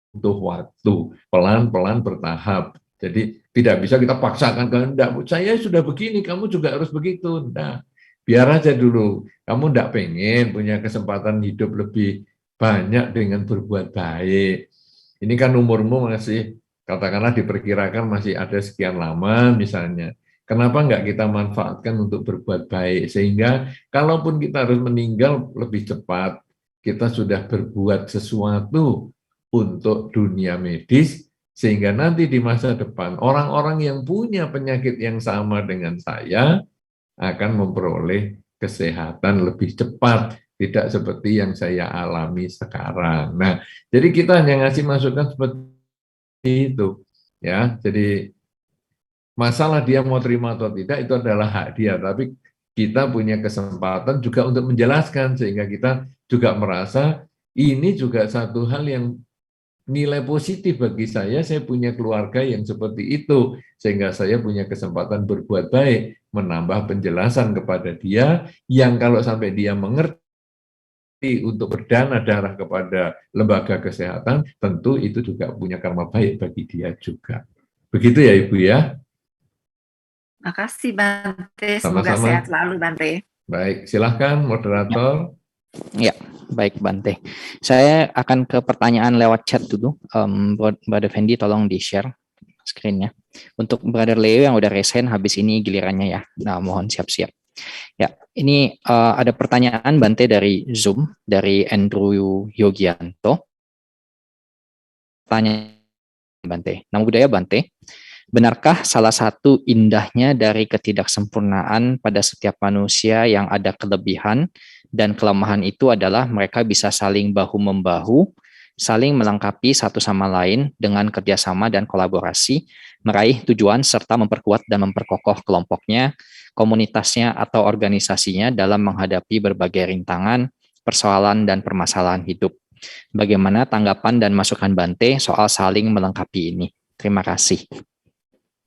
butuh waktu, pelan-pelan bertahap. Jadi tidak bisa kita paksakan kehendak. Saya sudah begini, kamu juga harus begitu. Nah, biar aja dulu. Kamu tidak pengen punya kesempatan hidup lebih banyak dengan berbuat baik. Ini kan umurmu masih, katakanlah diperkirakan masih ada sekian lama misalnya. Kenapa enggak kita manfaatkan untuk berbuat baik? Sehingga kalaupun kita harus meninggal lebih cepat, kita sudah berbuat sesuatu untuk dunia medis, sehingga nanti di masa depan orang-orang yang punya penyakit yang sama dengan saya akan memperoleh kesehatan lebih cepat, tidak seperti yang saya alami sekarang. Nah, jadi kita hanya ngasih masukan seperti itu, ya. Jadi masalah dia mau terima atau tidak itu adalah hak dia, tapi kita punya kesempatan juga untuk menjelaskan, sehingga kita juga merasa ini juga satu hal yang nilai positif bagi saya punya keluarga yang seperti itu, sehingga saya punya kesempatan berbuat baik, menambah penjelasan kepada dia, yang kalau sampai dia mengerti untuk berdana darah kepada lembaga kesehatan, tentu itu juga punya karma baik bagi dia juga. Begitu ya Ibu ya. Makasih Bante, semoga Sama-sama. sehat selalu Bante. Baik, silahkan moderator. Ya, baik Bante. Saya akan ke pertanyaan lewat chat dulu. Brother Fendi tolong di-share screen-nya. Untuk Brother Leo yang udah raise hand, habis ini gilirannya ya. Nah, mohon siap-siap. Ya, ini ada pertanyaan Bante dari Zoom, dari Andrew Yogianto. Tanya Bante, nama budaya Bante. Benarkah salah satu indahnya dari ketidaksempurnaan pada setiap manusia yang ada kelebihan dan kelemahan itu adalah mereka bisa saling bahu-membahu, saling melengkapi satu sama lain dengan kerjasama dan kolaborasi, meraih tujuan serta memperkuat dan memperkokoh kelompoknya, komunitasnya atau organisasinya dalam menghadapi berbagai rintangan, persoalan dan permasalahan hidup. Bagaimana tanggapan dan masukan Bante soal saling melengkapi ini? Terima kasih.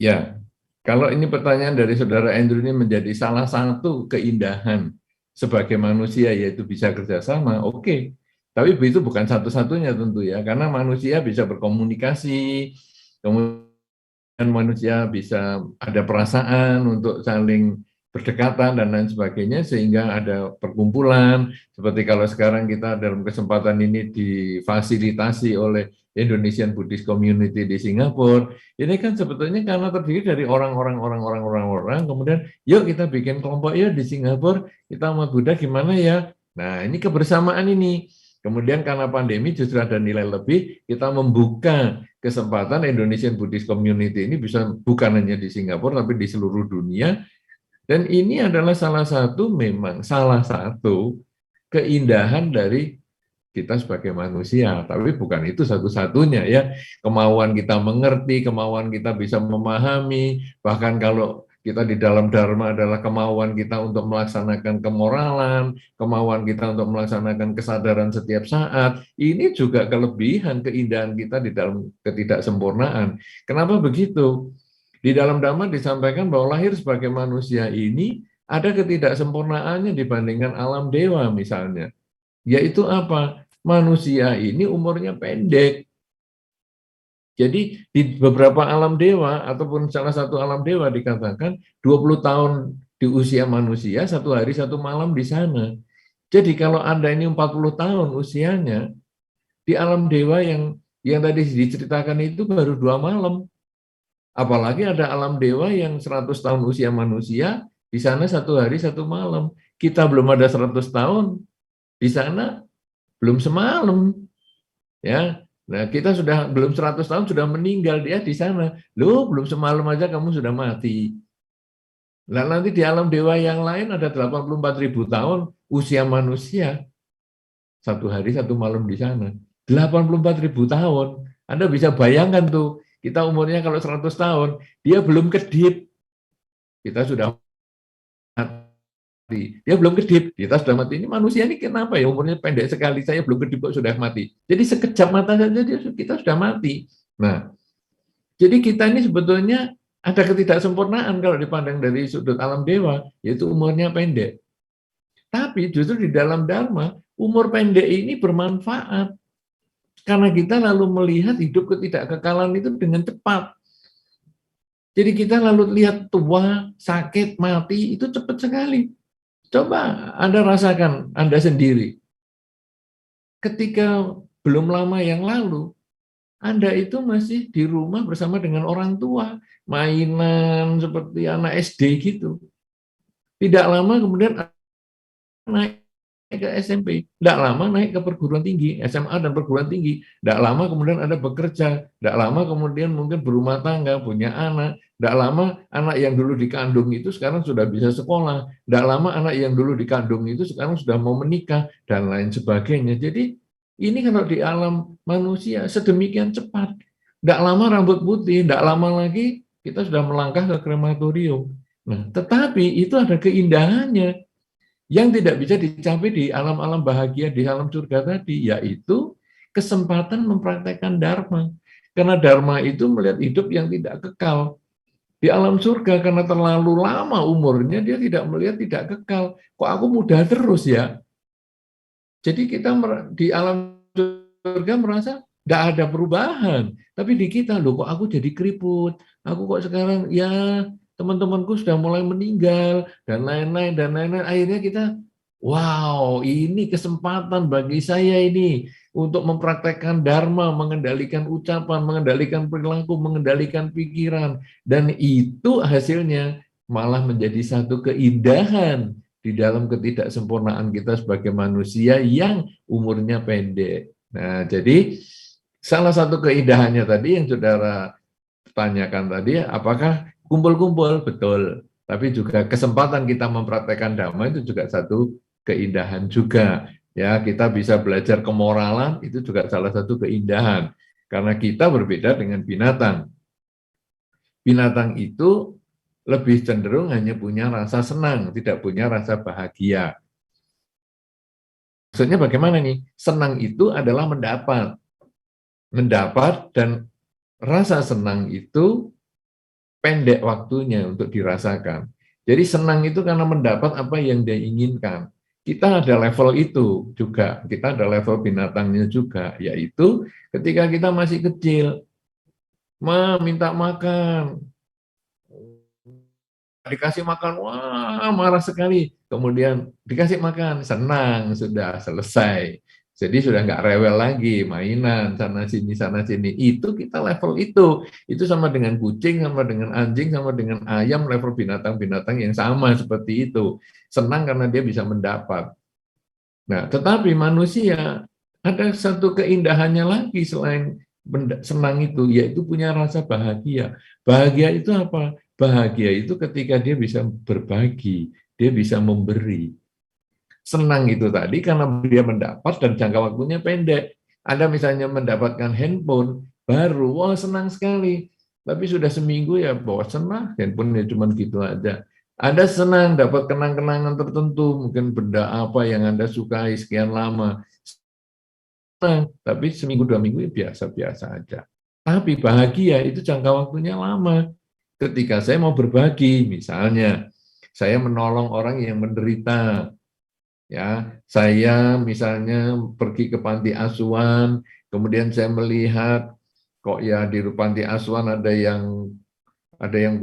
Ya, kalau ini pertanyaan dari Saudara Andrew ini menjadi salah satu keindahan sebagai manusia, yaitu bisa kerjasama, oke. Tapi itu bukan satu-satunya tentu ya, karena manusia bisa berkomunikasi, kemudian manusia bisa ada perasaan untuk saling berdekatan dan lain sebagainya, sehingga ada perkumpulan, seperti kalau sekarang kita dalam kesempatan ini difasilitasi oleh Indonesian Buddhist Community di Singapura. Ini kan sebetulnya karena terdiri dari orang-orang, kemudian yuk kita bikin kelompok ya di Singapura, kita umat Buddha gimana ya? Nah, ini kebersamaan ini. Kemudian karena pandemi justru ada nilai lebih, kita membuka kesempatan Indonesian Buddhist Community ini bisa bukan hanya di Singapura, tapi di seluruh dunia. Dan ini adalah salah satu keindahan dari kita sebagai manusia, tapi bukan itu satu-satunya ya. Kemauan kita mengerti, kemauan kita bisa memahami, bahkan kalau kita di dalam dharma adalah kemauan kita untuk melaksanakan kemoralan, kemauan kita untuk melaksanakan kesadaran setiap saat. Ini juga kelebihan, keindahan kita di dalam ketidaksempurnaan. Kenapa begitu? Di dalam dharma disampaikan bahwa lahir sebagai manusia ini ada ketidaksempurnaannya dibandingkan alam dewa misalnya. Yaitu apa? Manusia ini umurnya pendek. Jadi di beberapa alam dewa ataupun salah satu alam dewa dikatakan 20 tahun di usia manusia, 1 hari 1 malam di sana. Jadi kalau Anda ini 40 tahun usianya, di alam dewa yang tadi diceritakan itu baru 2 malam. Apalagi ada alam dewa yang 100 tahun usia manusia, di sana 1 hari 1 malam. Kita belum ada 100 tahun, di sana belum semalam. Ya, nah, kita sudah belum 100 tahun sudah meninggal, dia di sana. Loh, belum semalam aja kamu sudah mati. Nah, nanti di alam dewa yang lain ada 84.000 tahun usia manusia. 1 hari 1 malam di sana. 84.000 tahun. Anda bisa bayangkan tuh, kita umurnya kalau 100 tahun, dia belum kedip. Kita sudah mati. Dia belum kedip, kita sudah mati. Ini manusia ini kenapa ya umurnya pendek sekali, saya belum kedip kok sudah mati. Jadi sekejap mata saja kita sudah mati. Nah, jadi kita ini sebetulnya ada ketidaksempurnaan kalau dipandang dari sudut alam dewa, yaitu umurnya pendek. Tapi justru di dalam dharma, umur pendek ini bermanfaat. Karena kita lalu melihat hidup ketidakkekalan itu dengan cepat. Jadi kita lalu lihat tua, sakit, mati, itu cepat sekali. Coba Anda rasakan Anda sendiri. Ketika belum lama yang lalu, Anda itu masih di rumah bersama dengan orang tua, mainan seperti anak SD gitu. Tidak lama kemudian naik ke SMP, tidak lama naik ke perguruan tinggi, SMA dan perguruan tinggi, tidak lama kemudian Anda bekerja, tidak lama kemudian mungkin berumah tangga, punya anak, tidak lama anak yang dulu dikandung itu sekarang sudah bisa sekolah, tidak lama anak yang dulu dikandung itu sekarang sudah mau menikah, dan lain sebagainya. Jadi ini kalau di alam manusia sedemikian cepat, tidak lama rambut putih, tidak lama lagi kita sudah melangkah ke krematorium. Nah, tetapi itu ada keindahannya yang tidak bisa dicapai di alam-alam bahagia, di alam surga tadi, yaitu kesempatan mempraktekkan dharma. Karena dharma itu melihat hidup yang tidak kekal. Di alam surga, karena terlalu lama umurnya, dia tidak melihat tidak kekal. Kok aku muda terus ya? Jadi kita di alam surga merasa tidak ada perubahan. Tapi di kita, loh kok aku jadi keriput? Aku kok sekarang, ya teman-temanku sudah mulai meninggal, dan lain-lain, dan lain-lain. Akhirnya kita, wow, ini kesempatan bagi saya ini untuk mempraktekkan dharma, mengendalikan ucapan, mengendalikan perilaku, mengendalikan pikiran. Dan itu hasilnya malah menjadi satu keindahan di dalam ketidaksempurnaan kita sebagai manusia yang umurnya pendek. Nah, jadi salah satu keindahannya tadi yang saudara tanyakan tadi, apakah kumpul-kumpul? Betul. Tapi juga kesempatan kita mempraktekkan dhamma itu juga satu keindahan juga. Ya, kita bisa belajar kemoralan, itu juga salah satu keindahan. Karena kita berbeda dengan binatang. Binatang itu lebih cenderung hanya punya rasa senang, tidak punya rasa bahagia. Maksudnya bagaimana nih? Senang itu adalah mendapat. Mendapat dan rasa senang itu pendek waktunya untuk dirasakan. Jadi senang itu karena mendapat apa yang dia inginkan. Kita ada level itu juga, kita ada level binatangnya juga, yaitu ketika kita masih kecil, minta makan, dikasih makan, wah marah sekali, kemudian dikasih makan, senang, sudah selesai. Jadi sudah nggak rewel lagi, mainan, sana sini. Itu kita level itu sama dengan kucing, sama dengan anjing, sama dengan ayam, level binatang-binatang yang sama seperti itu. Senang karena dia bisa mendapat. Nah, tetapi manusia ada satu keindahannya lagi selain senang itu, yaitu punya rasa bahagia. Bahagia itu apa? Bahagia itu ketika dia bisa berbagi, dia bisa memberi. Senang itu tadi karena dia mendapat dan jangka waktunya pendek. Anda misalnya mendapatkan handphone baru, wah senang sekali. tapi sudah seminggu ya bosen lah, handphone ya cuma gitu aja. Anda senang dapat kenang-kenangan tertentu, mungkin benda apa yang Anda sukai sekian lama, senang, tapi seminggu 2 minggu ya biasa-biasa aja. Tapi bahagia itu jangka waktunya lama. Ketika saya mau berbagi, misalnya saya menolong orang yang menderita, ya, saya misalnya pergi ke panti asuhan, kemudian saya melihat kok ya di panti asuhan ada yang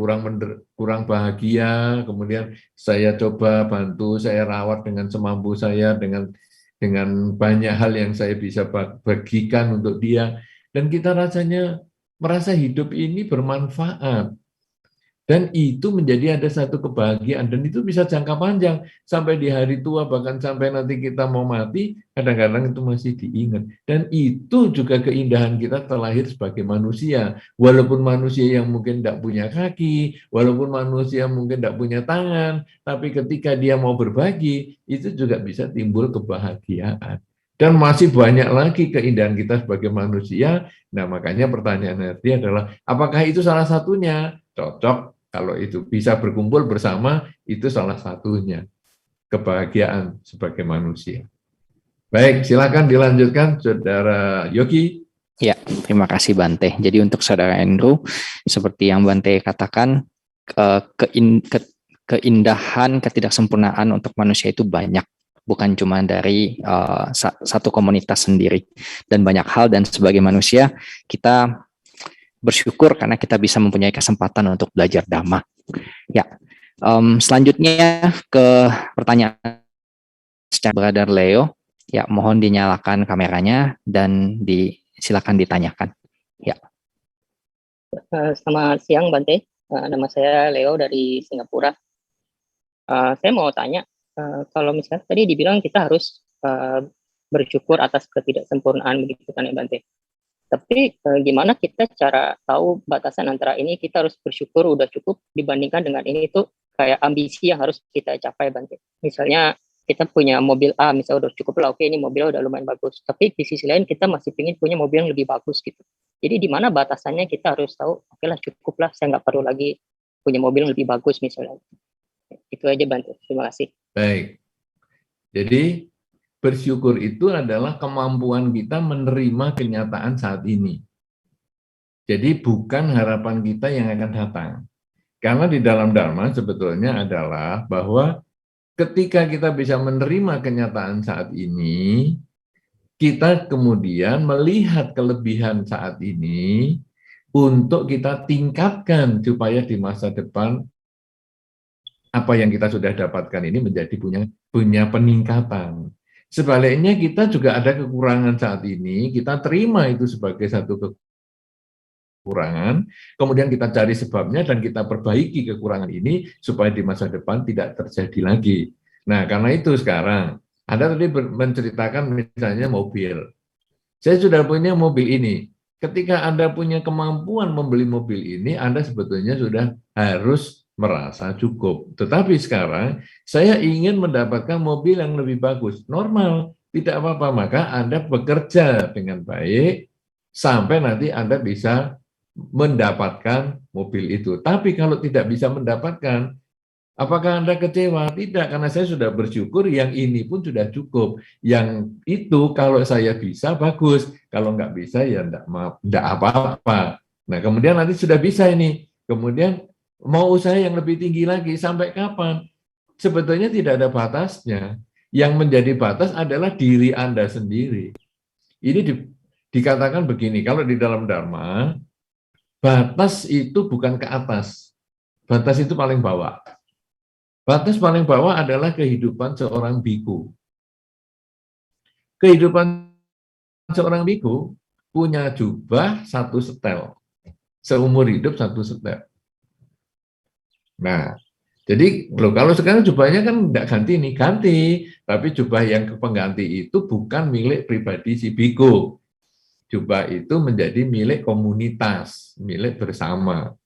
kurang bahagia, kemudian saya coba bantu, saya rawat dengan semampu saya, dengan banyak hal yang saya bisa bagikan untuk dia, dan kita rasanya merasa hidup ini bermanfaat. Dan itu menjadi ada satu kebahagiaan, dan itu bisa jangka panjang, sampai di hari tua, bahkan sampai nanti kita mau mati, kadang-kadang itu masih diingat. Dan itu juga keindahan kita terlahir sebagai manusia. Walaupun manusia yang mungkin tidak punya kaki, walaupun manusia mungkin tidak punya tangan, tapi ketika dia mau berbagi, itu juga bisa timbul kebahagiaan. Dan masih banyak lagi keindahan kita sebagai manusia. Nah, makanya pertanyaan tadi adalah, apakah itu salah satunya? Cocok. Kalau itu bisa berkumpul bersama, itu salah satunya kebahagiaan sebagai manusia. Baik, silakan dilanjutkan, Saudara Yogi. Ya, terima kasih Bante. Jadi untuk Saudara Andrew, seperti yang Bante katakan, keindahan, ketidaksempurnaan untuk manusia itu banyak, bukan cuma dari satu komunitas sendiri, dan banyak hal. Dan sebagai manusia, kita bersyukur karena kita bisa mempunyai kesempatan untuk belajar Dhamma. Ya, selanjutnya ke pertanyaan Brother Leo. Ya, mohon dinyalakan kameranya dan silakan ditanyakan. Ya. Selamat siang Bante. Nama saya Leo dari Singapura. Saya mau tanya, kalau misalnya tadi dibilang kita harus bersyukur atas ketidaksempurnaan begitu kan ya Bante. Tapi gimana kita cara tahu batasan antara ini kita harus bersyukur udah cukup dibandingkan dengan ini itu kayak ambisi yang harus kita capai Bante. Misalnya kita punya mobil A, misalnya udah cukup lah, oke ini mobil udah lumayan bagus. Tapi di sisi lain kita masih ingin punya mobil yang lebih bagus gitu. Jadi di mana batasannya kita harus tahu, oke lah cukup lah, saya nggak perlu lagi punya mobil yang lebih bagus misalnya. Itu aja Bante, terima kasih. Baik, jadi bersyukur itu adalah kemampuan kita menerima kenyataan saat ini. Jadi bukan harapan kita yang akan datang. Karena di dalam Dharma sebetulnya adalah bahwa ketika kita bisa menerima kenyataan saat ini, kita kemudian melihat kelebihan saat ini untuk kita tingkatkan supaya di masa depan apa yang kita sudah dapatkan ini menjadi punya peningkatan. Sebaliknya kita juga ada kekurangan saat ini, kita terima itu sebagai satu kekurangan, kemudian kita cari sebabnya dan kita perbaiki kekurangan ini supaya di masa depan tidak terjadi lagi. Nah, karena itu sekarang, Anda tadi menceritakan misalnya mobil. Saya sudah punya mobil ini. Ketika Anda punya kemampuan membeli mobil ini, Anda sebetulnya sudah harus merasa cukup. Tetapi sekarang saya ingin mendapatkan mobil yang lebih bagus. Normal, tidak apa-apa. Maka Anda bekerja dengan baik sampai nanti Anda bisa mendapatkan mobil itu. Tapi kalau tidak bisa mendapatkan, apakah Anda kecewa? Tidak, karena saya sudah bersyukur yang ini pun sudah cukup. Yang itu kalau saya bisa bagus, kalau nggak bisa ya enggak apa-apa. Nah, kemudian nanti sudah bisa ini. Kemudian mau usaha yang lebih tinggi lagi, sampai kapan? Sebetulnya tidak ada batasnya. Yang menjadi batas adalah diri Anda sendiri. Ini dikatakan begini, kalau di dalam Dharma, batas itu bukan ke atas. Batas itu paling bawah. Batas paling bawah adalah kehidupan seorang biku. Kehidupan seorang biku punya jubah satu setel. Seumur hidup satu setel. Nah, jadi kalau sekarang jubahnya kan tidak ganti nih, ganti. Tapi jubah yang pengganti itu bukan milik pribadi si biku. Jubah itu menjadi milik komunitas, milik bersama.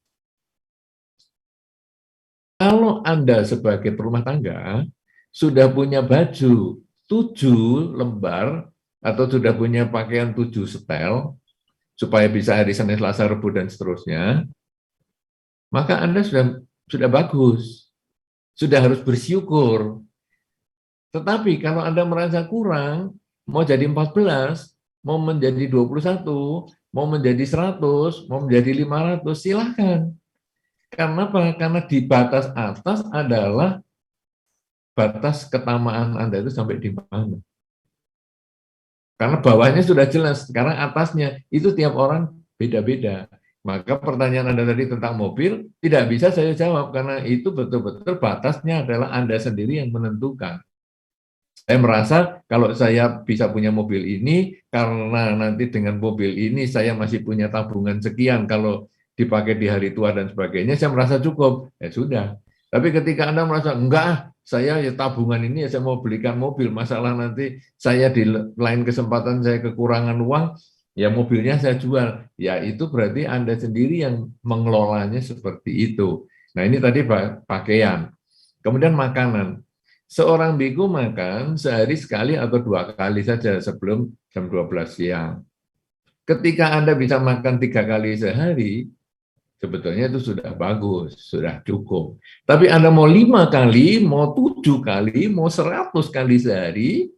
Kalau Anda sebagai perumah tangga sudah punya baju 7 lembar atau sudah punya pakaian 7 setel, supaya bisa hari Senin, Selasa, Rabu, dan seterusnya, maka Anda sudah bagus, sudah harus bersyukur. Tetapi kalau Anda merasa kurang, mau jadi 14, mau menjadi 21, mau menjadi 100, mau menjadi 500, silahkan. Karena apa? Karena di batas atas adalah batas ketamaan Anda itu sampai di mana. Karena bawahnya sudah jelas, sekarang atasnya itu tiap orang beda-beda. Maka pertanyaan Anda tadi tentang mobil, tidak bisa saya jawab, karena itu betul-betul batasnya adalah Anda sendiri yang menentukan. Saya merasa kalau saya bisa punya mobil ini, karena nanti dengan mobil ini saya masih punya tabungan sekian, kalau dipakai di hari tua dan sebagainya, saya merasa cukup, ya sudah. Tapi ketika Anda merasa, enggak, saya ya tabungan ini ya saya mau belikan mobil, masalah nanti saya di lain kesempatan saya kekurangan uang, ya mobilnya saya jual. Ya itu berarti Anda sendiri yang mengelolanya seperti itu. Nah ini tadi pakaian. Kemudian makanan. Seorang biku makan sehari sekali atau 2 kali saja sebelum jam 12 siang. Ketika Anda bisa makan 3 kali sehari, sebetulnya itu sudah bagus, sudah cukup. Tapi Anda mau 5 kali, mau 7 kali, mau 100 kali sehari,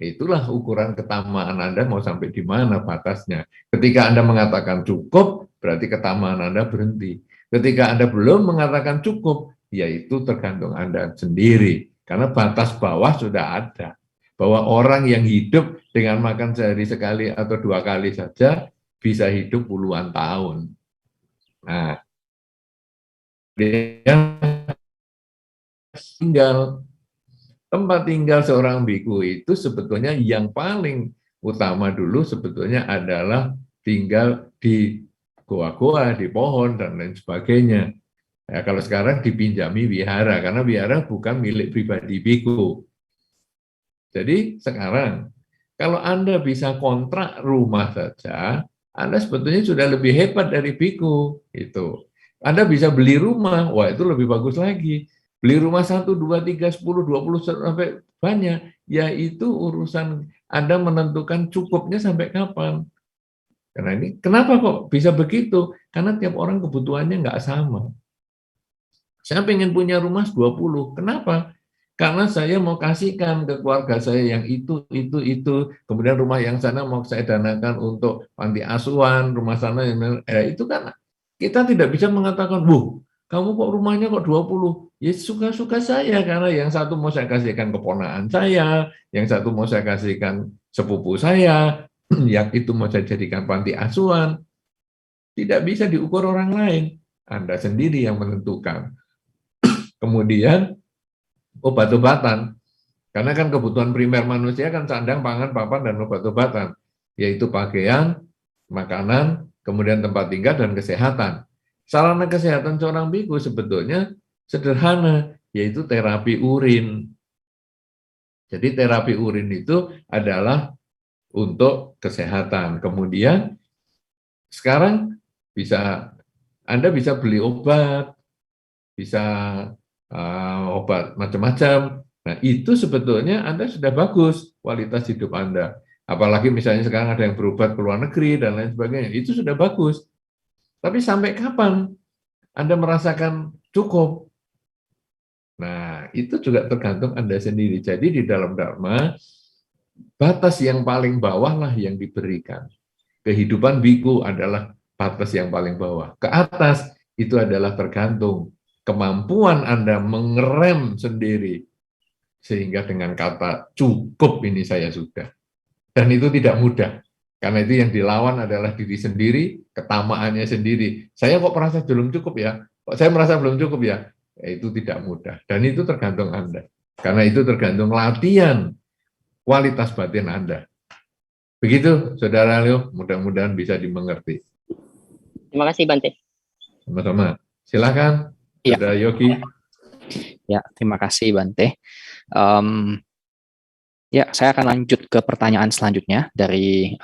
itulah ukuran ketamaan Anda mau sampai di mana batasnya. Ketika Anda mengatakan cukup, berarti ketamaan Anda berhenti. Ketika Anda belum mengatakan cukup, yaitu tergantung Anda sendiri. Karena batas bawah sudah ada. Bahwa orang yang hidup dengan makan sehari sekali atau 2 kali saja, bisa hidup puluhan tahun. Nah, dia tinggal, tempat tinggal seorang biku itu sebetulnya yang paling utama dulu sebetulnya adalah tinggal di goa-goa, di pohon, dan lain sebagainya. Ya, kalau sekarang dipinjami wihara, karena wihara bukan milik pribadi biku. Jadi sekarang, kalau Anda bisa kontrak rumah saja, Anda sebetulnya sudah lebih hebat dari biku. Itu. Anda bisa beli rumah, wah itu lebih bagus lagi. Beli rumah 1, 2, 3, 10, 20, sampai banyak. Ya itu urusan Anda menentukan cukupnya sampai kapan. Karena ini, kenapa kok bisa begitu? Karena tiap orang kebutuhannya nggak sama. Saya pengen punya rumah 20. Kenapa? Karena saya mau kasihkan ke keluarga saya yang itu. Kemudian rumah yang sana mau saya danakan untuk panti asuhan, rumah sana itu kan kita tidak bisa mengatakan, kamu kok rumahnya kok 20? Ya suka-suka saya, karena yang satu mau saya kasihkan keponakan saya, yang satu mau saya kasihkan sepupu saya, yang itu mau saya jadikan panti asuhan. Tidak bisa diukur orang lain. Anda sendiri yang menentukan. Kemudian obat-obatan, karena kan kebutuhan primer manusia kan sandang, pangan, papan, dan obat-obatan, yaitu pakaian, makanan, kemudian tempat tinggal, dan kesehatan. Sarana kesehatan seorang biku sebetulnya sederhana, yaitu terapi urin. Jadi terapi urin itu adalah untuk kesehatan. Kemudian sekarang Anda bisa beli obat, bisa obat macam-macam. Nah, itu sebetulnya Anda sudah bagus kualitas hidup Anda. Apalagi misalnya sekarang ada yang berobat ke luar negeri dan lain sebagainya, itu sudah bagus. Tapi sampai kapan Anda merasakan cukup? Nah, itu juga tergantung Anda sendiri. Jadi di dalam Dharma, batas yang paling bawah lah yang diberikan. Kehidupan biku adalah batas yang paling bawah. Ke atas itu adalah tergantung kemampuan Anda mengerem sendiri, sehingga dengan kata cukup ini saya sudah. Dan itu tidak mudah, karena itu yang dilawan adalah diri sendiri, ketamaannya sendiri. Saya kok merasa belum cukup ya? Kok saya merasa belum cukup ya? Itu tidak mudah, dan itu tergantung Anda. Karena itu tergantung latihan kualitas batin Anda. Begitu, Saudara Leo, mudah-mudahan bisa dimengerti. Terima kasih, Bante. Sama-sama. Silakan. Ya. Saudara Yogi. Ya, terima kasih Bante. Ya, saya akan lanjut ke pertanyaan selanjutnya dari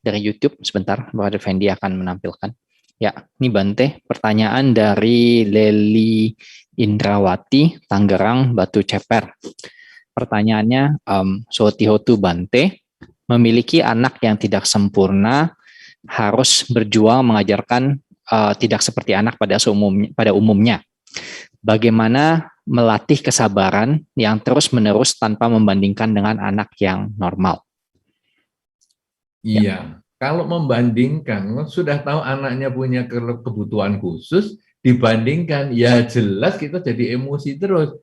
YouTube. Sebentar, Brother Fendi akan menampilkan. Ya, ini Bante, pertanyaan dari Leli Indrawati, Tangerang, Batu Ceper. Pertanyaannya, Sotihotu Bante, memiliki anak yang tidak sempurna, harus berjuang mengajarkan tidak seperti anak pada umumnya. Bagaimana melatih kesabaran yang terus-menerus tanpa membandingkan dengan anak yang normal? Iya, kalau membandingkan, sudah tahu anaknya punya kebutuhan khusus, dibandingkan, ya jelas kita jadi emosi terus.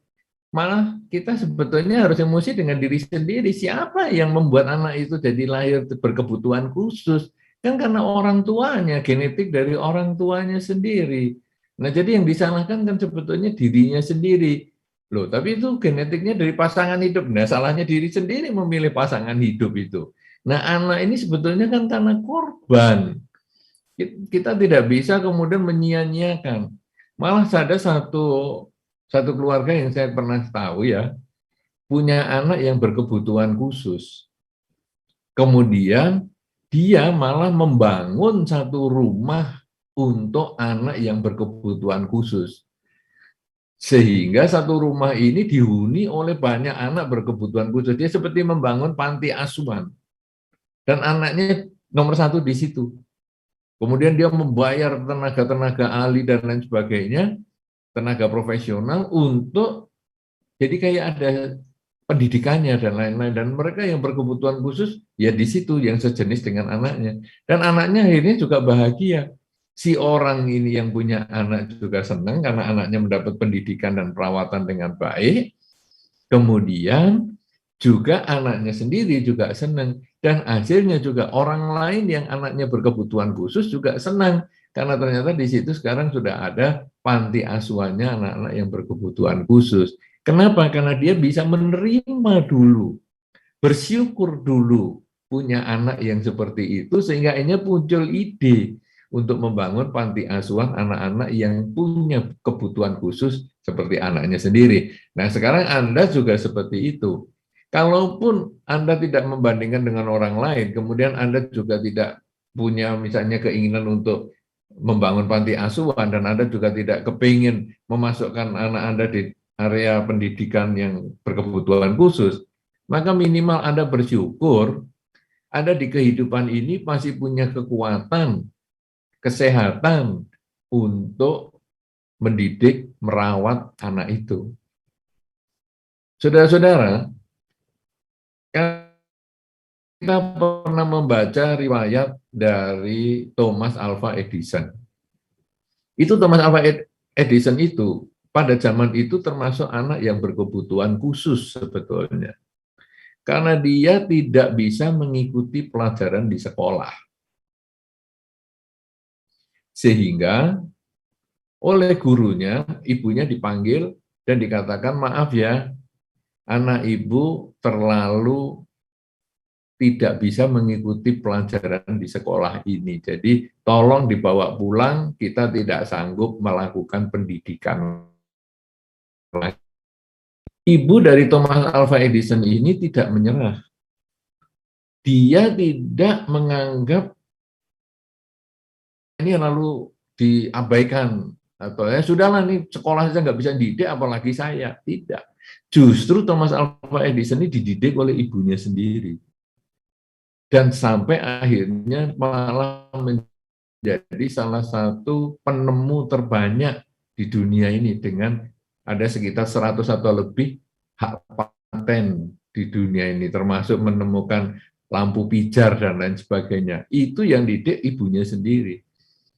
Malah kita sebetulnya harus emosi dengan diri sendiri. Siapa yang membuat anak itu jadi lahir berkebutuhan khusus? Kan karena orang tuanya, genetik dari orang tuanya sendiri. Nah, jadi yang disalahkan kan sebetulnya dirinya sendiri. Loh, tapi itu genetiknya dari pasangan hidup. Nah, salahnya diri sendiri memilih pasangan hidup itu. Nah, anak ini sebetulnya kan karena korban. Kita tidak bisa kemudian menyia-nyiakan. Malah ada satu keluarga yang saya pernah tahu ya, punya anak yang berkebutuhan khusus. Kemudian dia malah membangun satu rumah untuk anak yang berkebutuhan khusus. Sehingga satu rumah ini dihuni oleh banyak anak berkebutuhan khusus. Dia seperti membangun panti asuhan. Dan anaknya nomor satu di situ. Kemudian dia membayar tenaga-tenaga ahli dan lain sebagainya, tenaga profesional untuk jadi kayak ada pendidikannya dan lain-lain. Dan mereka yang berkebutuhan khusus ya di situ yang sejenis dengan anaknya. Dan anaknya akhirnya juga bahagia. Si orang ini yang punya anak juga senang karena anaknya mendapat pendidikan dan perawatan dengan baik. Kemudian juga anaknya sendiri juga senang. Dan hasilnya juga orang lain yang anaknya berkebutuhan khusus juga senang. Karena ternyata di situ sekarang sudah ada panti asuhannya anak-anak yang berkebutuhan khusus. Kenapa? Karena dia bisa menerima dulu, bersyukur dulu punya anak yang seperti itu, sehingga akhirnya muncul ide untuk membangun panti asuhan anak-anak yang punya kebutuhan khusus seperti anaknya sendiri. Nah, sekarang Anda juga seperti itu. Kalaupun Anda tidak membandingkan dengan orang lain, kemudian Anda juga tidak punya misalnya keinginan untuk membangun panti asuhan, dan Anda juga tidak kepingin memasukkan anak Anda di area pendidikan yang berkebutuhan khusus, maka minimal Anda bersyukur Anda di kehidupan ini masih punya kekuatan, kesehatan untuk mendidik, merawat anak itu. Saudara-saudara, kita pernah membaca riwayat dari Thomas Alva Edison. Itu Thomas Alva Edison itu pada zaman itu termasuk anak yang berkebutuhan khusus sebetulnya. Karena dia tidak bisa mengikuti pelajaran di sekolah. Sehingga oleh gurunya, ibunya dipanggil dan dikatakan, maaf ya, anak ibu terlalu tidak bisa mengikuti pelajaran di sekolah ini. Jadi tolong dibawa pulang, kita tidak sanggup melakukan pendidikan. Ibu dari Thomas Alva Edison ini tidak menyerah. Dia tidak menganggap ini lalu diabaikan. Atau ya sudahlah nih sekolah saja nggak bisa dididik, apalagi saya. Tidak. Justru Thomas Alva Edison ini dididik oleh ibunya sendiri. Dan sampai akhirnya malah menjadi salah satu penemu terbanyak di dunia ini dengan ada sekitar 100 atau lebih hak paten di dunia ini, termasuk menemukan lampu pijar dan lain sebagainya. Itu yang didik ibunya sendiri.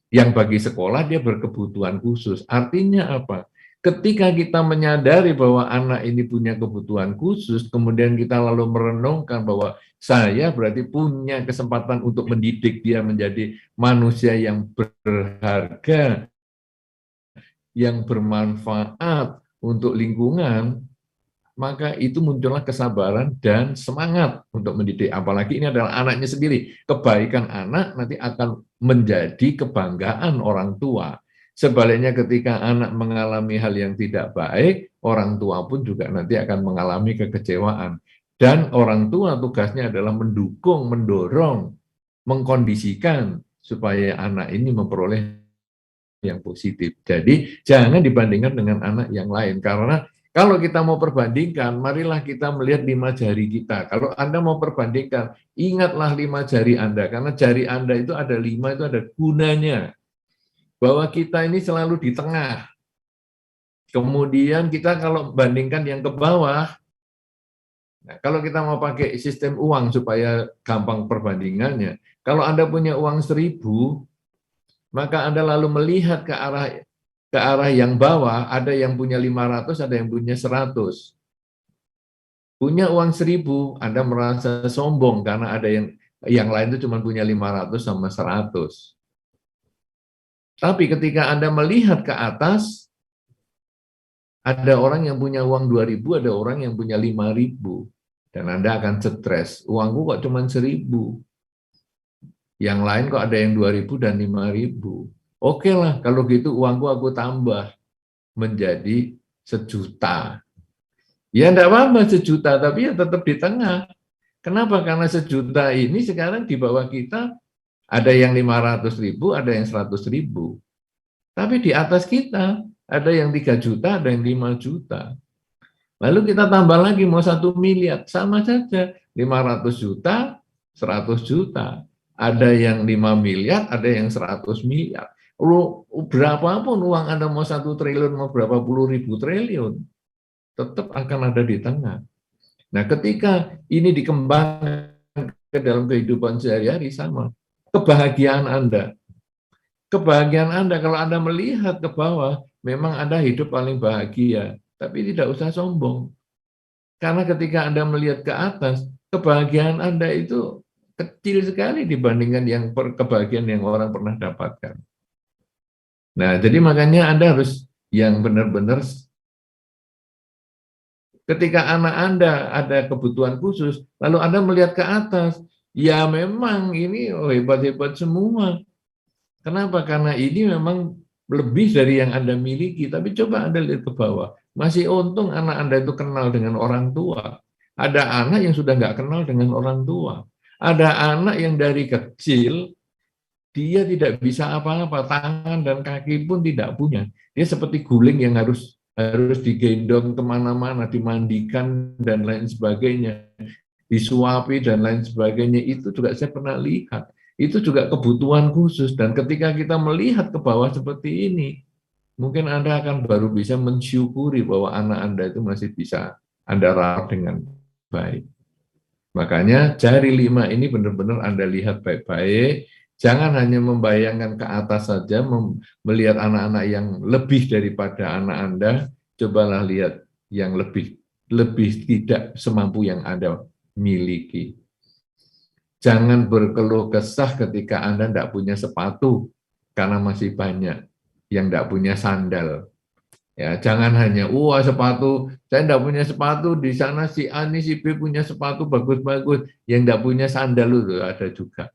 Yang bagi sekolah dia berkebutuhan khusus. Artinya apa? Ketika kita menyadari bahwa anak ini punya kebutuhan khusus, kemudian kita lalu merenungkan bahwa saya berarti punya kesempatan untuk mendidik dia menjadi manusia yang berharga, yang bermanfaat untuk lingkungan, maka itu muncullah kesabaran dan semangat untuk mendidik. Apalagi ini adalah anaknya sendiri. Kebaikan anak nanti akan menjadi kebanggaan orang tua. Sebaliknya ketika anak mengalami hal yang tidak baik, orang tua pun juga nanti akan mengalami kekecewaan. Dan orang tua tugasnya adalah mendukung, mendorong, mengkondisikan supaya anak ini memperoleh yang positif. Jadi jangan dibandingkan dengan anak yang lain. Karena kalau kita mau perbandingkan, marilah kita melihat 5 jari kita. Kalau Anda mau perbandingkan, ingatlah 5 jari Anda. Karena jari Anda itu ada 5, itu ada gunanya. bahwa kita ini selalu di tengah. Kemudian kita kalau bandingkan yang ke bawah, nah, kalau kita mau pakai sistem uang supaya gampang perbandingannya, kalau Anda punya uang 1.000, maka Anda lalu melihat ke arah yang bawah, ada yang punya 500, ada yang punya 100. Punya uang 1.000, Anda merasa sombong karena ada yang lain itu cuma punya 500 sama 100. Tapi ketika Anda melihat ke atas, ada orang yang punya uang 2.000, ada orang yang punya 5.000. Dan Anda akan stres, uangku kok cuma 1.000. Yang lain kok ada yang 2.000 dan 5.000. Oke lah, kalau gitu uangku aku tambah menjadi 1.000.000. Ya enggak apa-apa 1.000.000, tapi ya tetap di tengah. Kenapa? Karena 1.000.000 ini sekarang di bawah kita ada yang 500.000, ada yang 100.000. Tapi di atas kita ada yang 3 juta, ada yang 5 juta. Lalu kita tambah lagi mau 1 miliar, sama saja 500 juta, 100 juta. Ada yang 5 miliar, ada yang 100 miliar. Berapapun uang Anda mau 1 triliun, mau berapa puluh ribu triliun, tetap akan ada di tengah. Nah, ketika ini dikembangkan ke dalam kehidupan sehari-hari sama, kebahagiaan Anda kalau Anda melihat ke bawah, memang Anda hidup paling bahagia, tapi tidak usah sombong. Karena ketika Anda melihat ke atas, kebahagiaan Anda itu kecil sekali dibandingkan kebahagiaan yang orang pernah dapatkan. Nah, jadi makanya Anda harus yang benar-benar, ketika anak Anda ada kebutuhan khusus, lalu Anda melihat ke atas, ya memang ini hebat-hebat semua. Kenapa? Karena ini memang lebih dari yang Anda miliki, tapi coba Anda lihat ke bawah. Masih untung anak Anda itu kenal dengan orang tua. Ada anak yang sudah nggak kenal dengan orang tua. Ada anak yang dari kecil, dia tidak bisa apa-apa, tangan dan kaki pun tidak punya. Dia seperti guling yang harus digendong kemana-mana, dimandikan, dan lain sebagainya. Disuapi, dan lain sebagainya. Itu juga saya pernah lihat. Itu juga kebutuhan khusus, dan ketika kita melihat ke bawah seperti ini, mungkin Anda akan baru bisa mensyukuri bahwa anak Anda itu masih bisa Anda rawat dengan baik. Makanya jari 5 ini benar-benar Anda lihat baik-baik, jangan hanya membayangkan ke atas saja, melihat anak-anak yang lebih daripada anak Anda, cobalah lihat yang lebih tidak semampu yang Anda miliki. Jangan berkeluh kesah ketika Anda tidak punya sepatu, karena masih banyak yang tidak punya sandal. Ya, jangan hanya, sepatu, saya tidak punya sepatu, di sana si A, si B punya sepatu bagus-bagus, yang tidak punya sandal itu ada juga.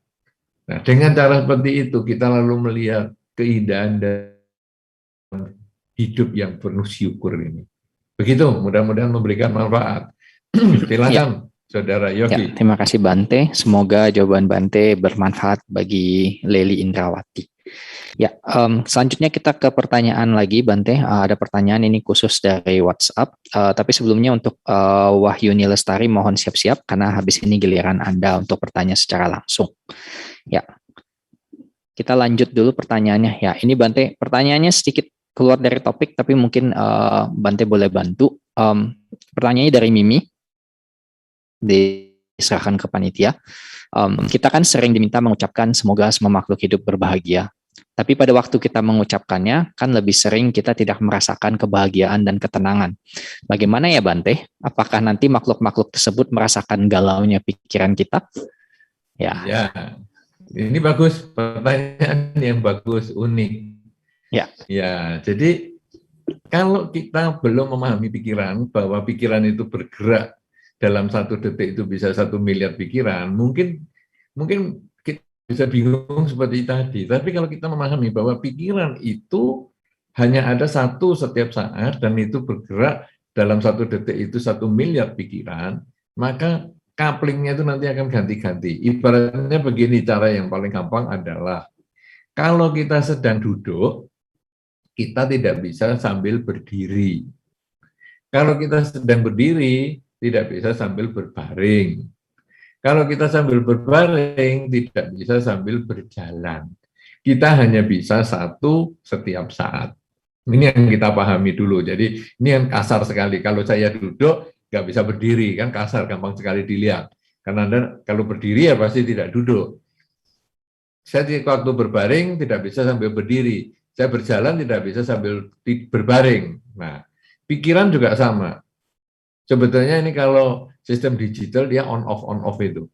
Nah, dengan cara seperti itu, kita lalu melihat keindahan dan hidup yang penuh syukur ini. Begitu, mudah-mudahan memberikan manfaat. Silakan. Saudara Yogi. Ya, terima kasih Bante. Semoga jawaban Bante bermanfaat bagi Leli Indrawati. Ya, selanjutnya kita ke pertanyaan lagi Bante. Ada pertanyaan ini khusus dari WhatsApp. Tapi sebelumnya untuk Wahyuni Lestari mohon siap-siap karena habis ini giliran Anda untuk bertanya secara langsung. Ya, kita lanjut dulu pertanyaannya. Ya, ini Bante. Pertanyaannya sedikit keluar dari topik, tapi mungkin Bante boleh bantu. Pertanyaannya dari Mimi. Diserahkan ke panitia. Kita kan sering diminta mengucapkan semoga semua makhluk hidup berbahagia. Tapi pada waktu kita mengucapkannya, kan lebih sering kita tidak merasakan kebahagiaan dan ketenangan. Bagaimana ya Bante? Apakah nanti makhluk-makhluk tersebut merasakan galaunya pikiran kita? Ya, ini bagus, pertanyaan yang bagus, unik. Ya, jadi kalau kita belum memahami pikiran, bahwa pikiran itu bergerak dalam 1 detik itu bisa 1 miliar pikiran, mungkin kita bisa bingung seperti tadi. Tapi kalau kita memahami bahwa pikiran itu hanya ada 1 setiap saat, dan itu bergerak dalam 1 detik itu 1 miliar pikiran, maka couplingnya itu nanti akan ganti-ganti. Ibaratnya begini, cara yang paling gampang adalah, kalau kita sedang duduk, kita tidak bisa sambil berdiri. Kalau kita sedang berdiri, tidak bisa sambil berbaring. Kalau kita sambil berbaring, tidak bisa sambil berjalan. Kita hanya bisa satu setiap saat. Ini yang kita pahami dulu. Jadi ini yang kasar sekali. Kalau saya duduk, nggak bisa berdiri, kan kasar, gampang sekali dilihat. Karena Anda kalau berdiri ya pasti tidak duduk. Saya waktu berbaring tidak bisa sambil berdiri. Saya berjalan tidak bisa sambil berbaring. Nah, pikiran juga sama. Sebetulnya ini kalau sistem digital dia on off itu.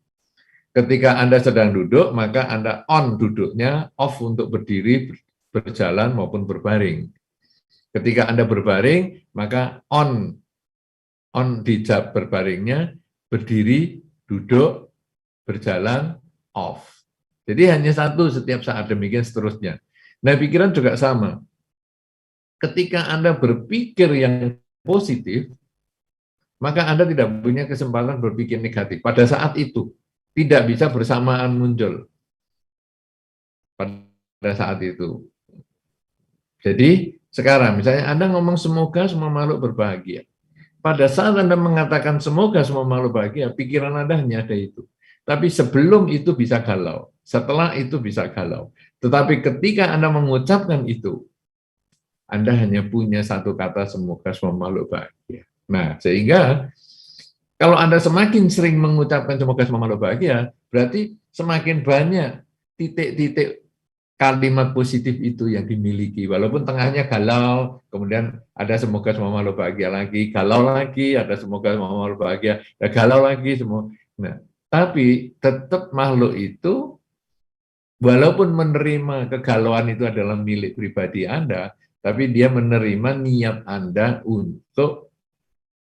Ketika Anda sedang duduk, maka Anda on duduknya, off untuk berdiri, berjalan maupun berbaring. Ketika Anda berbaring, maka on di jab berbaringnya, berdiri, duduk, berjalan, off. Jadi hanya satu setiap saat, demikian seterusnya. Nah, pikiran juga sama. Ketika Anda berpikir yang positif, maka Anda tidak punya kesempatan berpikir negatif. Pada saat itu, tidak bisa bersamaan muncul. Pada saat itu. Jadi, sekarang misalnya Anda ngomong semoga semua makhluk berbahagia. Pada saat Anda mengatakan semoga semua makhluk bahagia, pikiran Anda hanya ada itu. Tapi sebelum itu bisa galau. Setelah itu bisa galau. Tetapi ketika Anda mengucapkan itu, Anda hanya punya satu kata semoga semua makhluk bahagia. Nah, sehingga kalau Anda semakin sering mengucapkan semoga semua makhluk bahagia, berarti semakin banyak titik-titik kalimat positif itu yang dimiliki. Walaupun tengahnya galau, kemudian ada semoga semua makhluk bahagia lagi, galau lagi, ada semoga semua makhluk bahagia, ya galau lagi semua. Nah, tapi tetap makhluk itu, walaupun menerima kegalauan itu adalah milik pribadi Anda, tapi dia menerima niat Anda untuk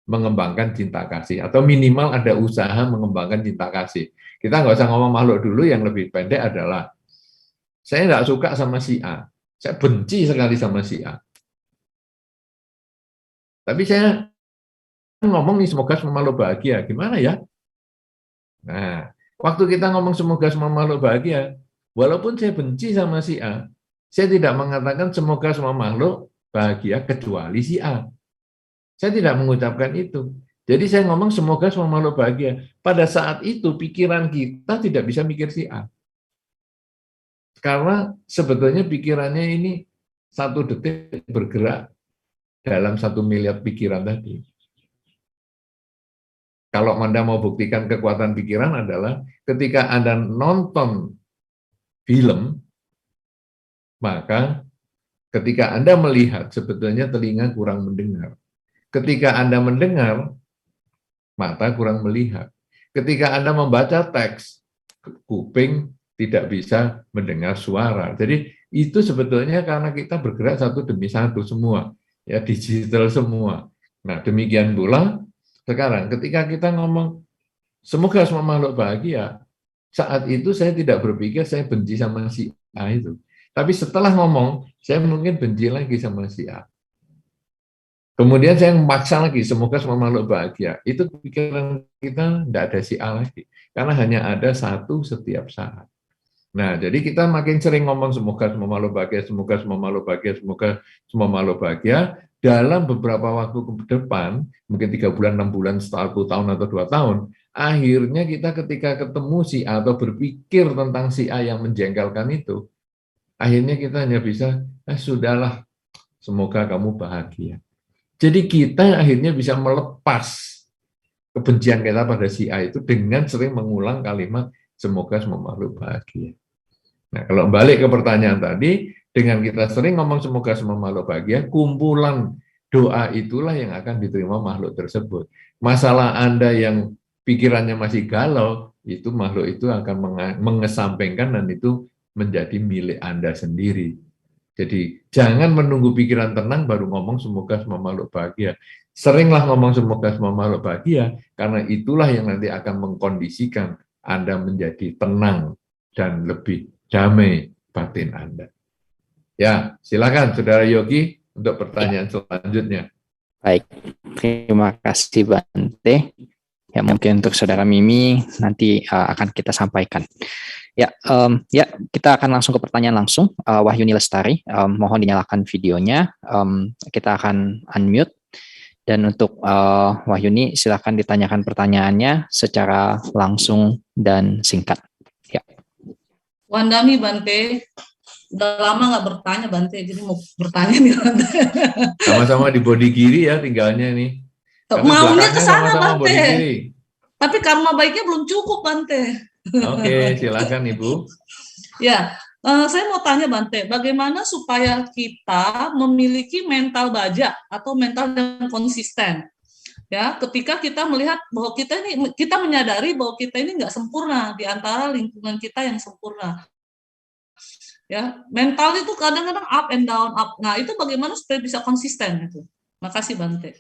mengembangkan cinta kasih, atau minimal ada usaha mengembangkan cinta kasih. Kita nggak usah ngomong makhluk dulu, yang lebih pendek adalah, saya nggak suka sama si A, saya benci sekali sama si A. Tapi saya ngomong nih semoga semua makhluk bahagia, gimana ya? Nah, waktu kita ngomong semoga semua makhluk bahagia, walaupun saya benci sama si A, saya tidak mengatakan semoga semua makhluk bahagia kecuali si A. Saya tidak mengucapkan itu. Jadi saya ngomong semoga semua makhluk bahagia. Pada saat itu pikiran kita tidak bisa mikir si A. Karena sebetulnya pikirannya ini satu detik bergerak dalam 1 miliar pikiran tadi. Kalau Anda mau buktikan kekuatan pikiran adalah ketika Anda nonton film, maka ketika Anda melihat sebetulnya telinga kurang mendengar. Ketika Anda mendengar, mata kurang melihat. Ketika Anda membaca teks, kuping tidak bisa mendengar suara. Jadi itu sebetulnya karena kita bergerak satu demi satu semua, ya digital semua. Nah, demikian pula sekarang ketika kita ngomong semoga semua makhluk bahagia, saat itu saya tidak berpikir saya benci sama si A itu. Tapi setelah ngomong, saya mungkin benci lagi sama si A. Kemudian saya memaksa lagi, semoga semua makhluk bahagia. Itu pikiran kita tidak ada si A lagi. Karena hanya ada satu setiap saat. Nah, jadi kita makin sering ngomong semoga semua makhluk bahagia, semoga semua makhluk bahagia, semoga semua makhluk bahagia. Dalam beberapa waktu ke depan, mungkin 3 bulan, 6 bulan, 1 tahun atau 2 tahun, akhirnya kita ketika ketemu si A atau berpikir tentang si A yang menjengkelkan itu, akhirnya kita hanya bisa, sudahlah, semoga kamu bahagia. Jadi kita akhirnya bisa melepas kebencian kita pada si A itu dengan sering mengulang kalimat semoga semua makhluk bahagia. Nah, kalau balik ke pertanyaan tadi, dengan kita sering ngomong semoga semua makhluk bahagia, kumpulan doa itulah yang akan diterima makhluk tersebut. Masalah Anda yang pikirannya masih galau, itu makhluk itu akan mengesampingkan dan itu menjadi milik Anda sendiri. Jadi jangan menunggu pikiran tenang baru ngomong semoga semua makhluk bahagia. Seringlah ngomong semoga semua makhluk bahagia, karena itulah yang nanti akan mengkondisikan Anda menjadi tenang dan lebih damai batin Anda. Ya, silakan Saudara Yogi untuk pertanyaan selanjutnya. Baik, terima kasih Bante. Ya, mungkin untuk Saudara Mimi nanti akan kita sampaikan. Ya, kita akan langsung ke pertanyaan langsung. Wahyuni Lestari, mohon dinyalakan videonya. Kita akan unmute. Dan untuk Wahyuni, silakan ditanyakan pertanyaannya secara langsung dan singkat. Ya. Wandami Bante. Udah lama nggak bertanya Bante, jadi mau bertanya nih Bante. Sama-sama di body kiri ya tinggalnya nih. Karena Maunya ke belakangnya sana sama-sama body Bante, kiri. tapi karma baiknya belum cukup Bante. Oke, silakan Ibu. Ya, saya mau tanya Bante, bagaimana supaya kita memiliki mental baja atau mental yang konsisten? Ya, ketika kita melihat bahwa kita menyadari bahwa kita ini nggak sempurna di antara lingkungan kita yang sempurna. Ya, mental itu kadang-kadang up and down, up. Nah, itu bagaimana supaya bisa konsisten itu? Makasih Bante.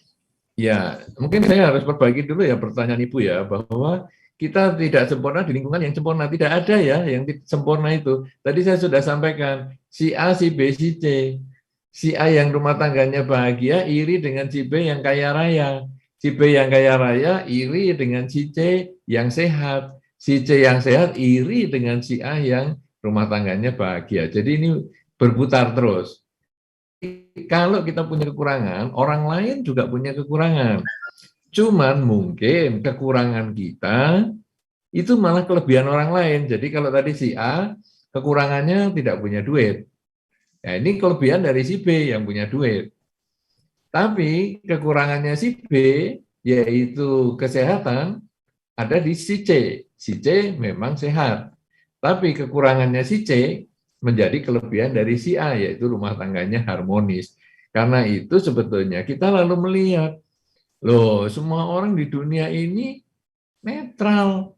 Ya, mungkin saya harus perbaiki dulu ya pertanyaan Ibu ya, bahwa kita tidak sempurna di lingkungan yang sempurna. Tidak ada ya yang sempurna itu. Tadi saya sudah sampaikan, si A, si B, si C. Si A yang rumah tangganya bahagia, iri dengan si B yang kaya raya. Si B yang kaya raya, iri dengan si C yang sehat. Si C yang sehat, iri dengan si A yang rumah tangganya bahagia. Jadi ini berputar terus. Kalau kita punya kekurangan, orang lain juga punya kekurangan. Cuman mungkin kekurangan kita itu malah kelebihan orang lain. Jadi kalau tadi si A, kekurangannya tidak punya duit. Nah, ini kelebihan dari si B yang punya duit. Tapi kekurangannya si B, yaitu kesehatan, ada di si C. Si C memang sehat. Tapi kekurangannya si C menjadi kelebihan dari si A, yaitu rumah tangganya harmonis. Karena itu sebetulnya kita lalu melihat, loh semua orang di dunia ini netral.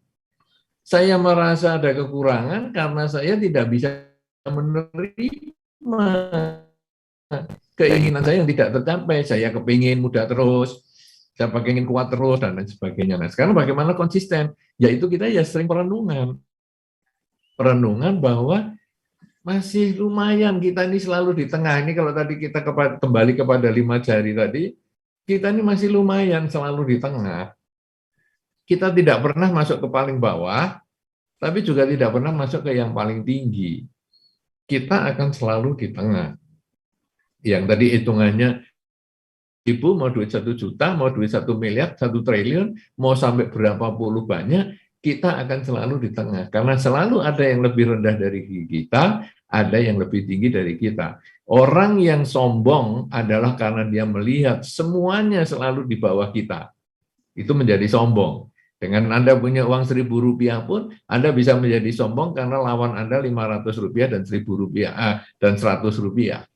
Saya merasa ada kekurangan karena saya tidak bisa menerima keinginan saya yang tidak tercapai. Saya kepingin muda terus, saya pengen kuat terus, dan lain sebagainya. Nah, sekarang bagaimana konsisten? Yaitu kita ya sering perenungan bahwa masih lumayan kita ini selalu di tengah. Ini kalau tadi kita kembali kepada 5 jari tadi, kita ini masih lumayan selalu di tengah. Kita tidak pernah masuk ke paling bawah, tapi juga tidak pernah masuk ke yang paling tinggi. Kita akan selalu di tengah. Yang tadi hitungannya, Ibu mau duit 1 juta, mau duit 1 miliar, 1 triliun, mau sampai berapa puluh banyak, kita akan selalu di tengah. Karena selalu ada yang lebih rendah dari kita, ada yang lebih tinggi dari kita. Orang yang sombong adalah karena dia melihat semuanya selalu di bawah kita. Itu menjadi sombong. Dengan Anda punya uang Rp1.000 pun, Anda bisa menjadi sombong karena lawan Anda Rp500 dan Rp1.000 dan Rp100.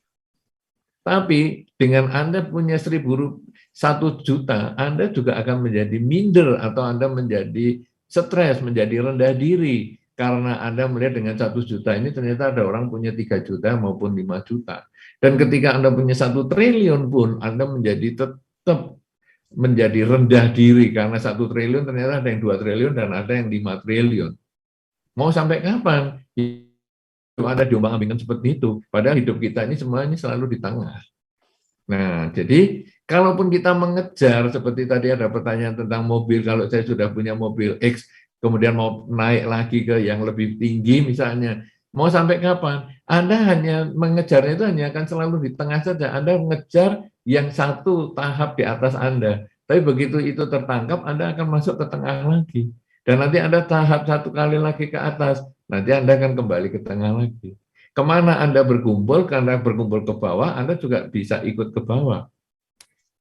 Tapi dengan Anda punya 1 juta, Anda juga akan menjadi minder atau Anda menjadi stres, menjadi rendah diri. Karena Anda melihat dengan 1 juta ini ternyata ada orang punya 3 juta maupun 5 juta. Dan ketika Anda punya 1 triliun pun, Anda menjadi tetap menjadi rendah diri. Karena 1 triliun ternyata ada yang 2 triliun dan ada yang 5 triliun. Mau sampai kapan? Ada diombang-ambingkan seperti itu. Padahal hidup kita ini semuanya selalu di tengah. Nah, jadi kalaupun kita mengejar, seperti tadi ada pertanyaan tentang mobil, kalau saya sudah punya mobil X, kemudian mau naik lagi ke yang lebih tinggi misalnya, mau sampai kapan? Anda hanya mengejarnya itu hanya akan selalu di tengah saja. Anda mengejar yang satu tahap di atas Anda. Tapi begitu itu tertangkap, Anda akan masuk ke tengah lagi. Dan nanti Anda tahap 1 kali lagi ke atas. Nanti Anda akan kembali ke tengah lagi. Kemana Anda berkumpul, karena berkumpul ke bawah, Anda juga bisa ikut ke bawah.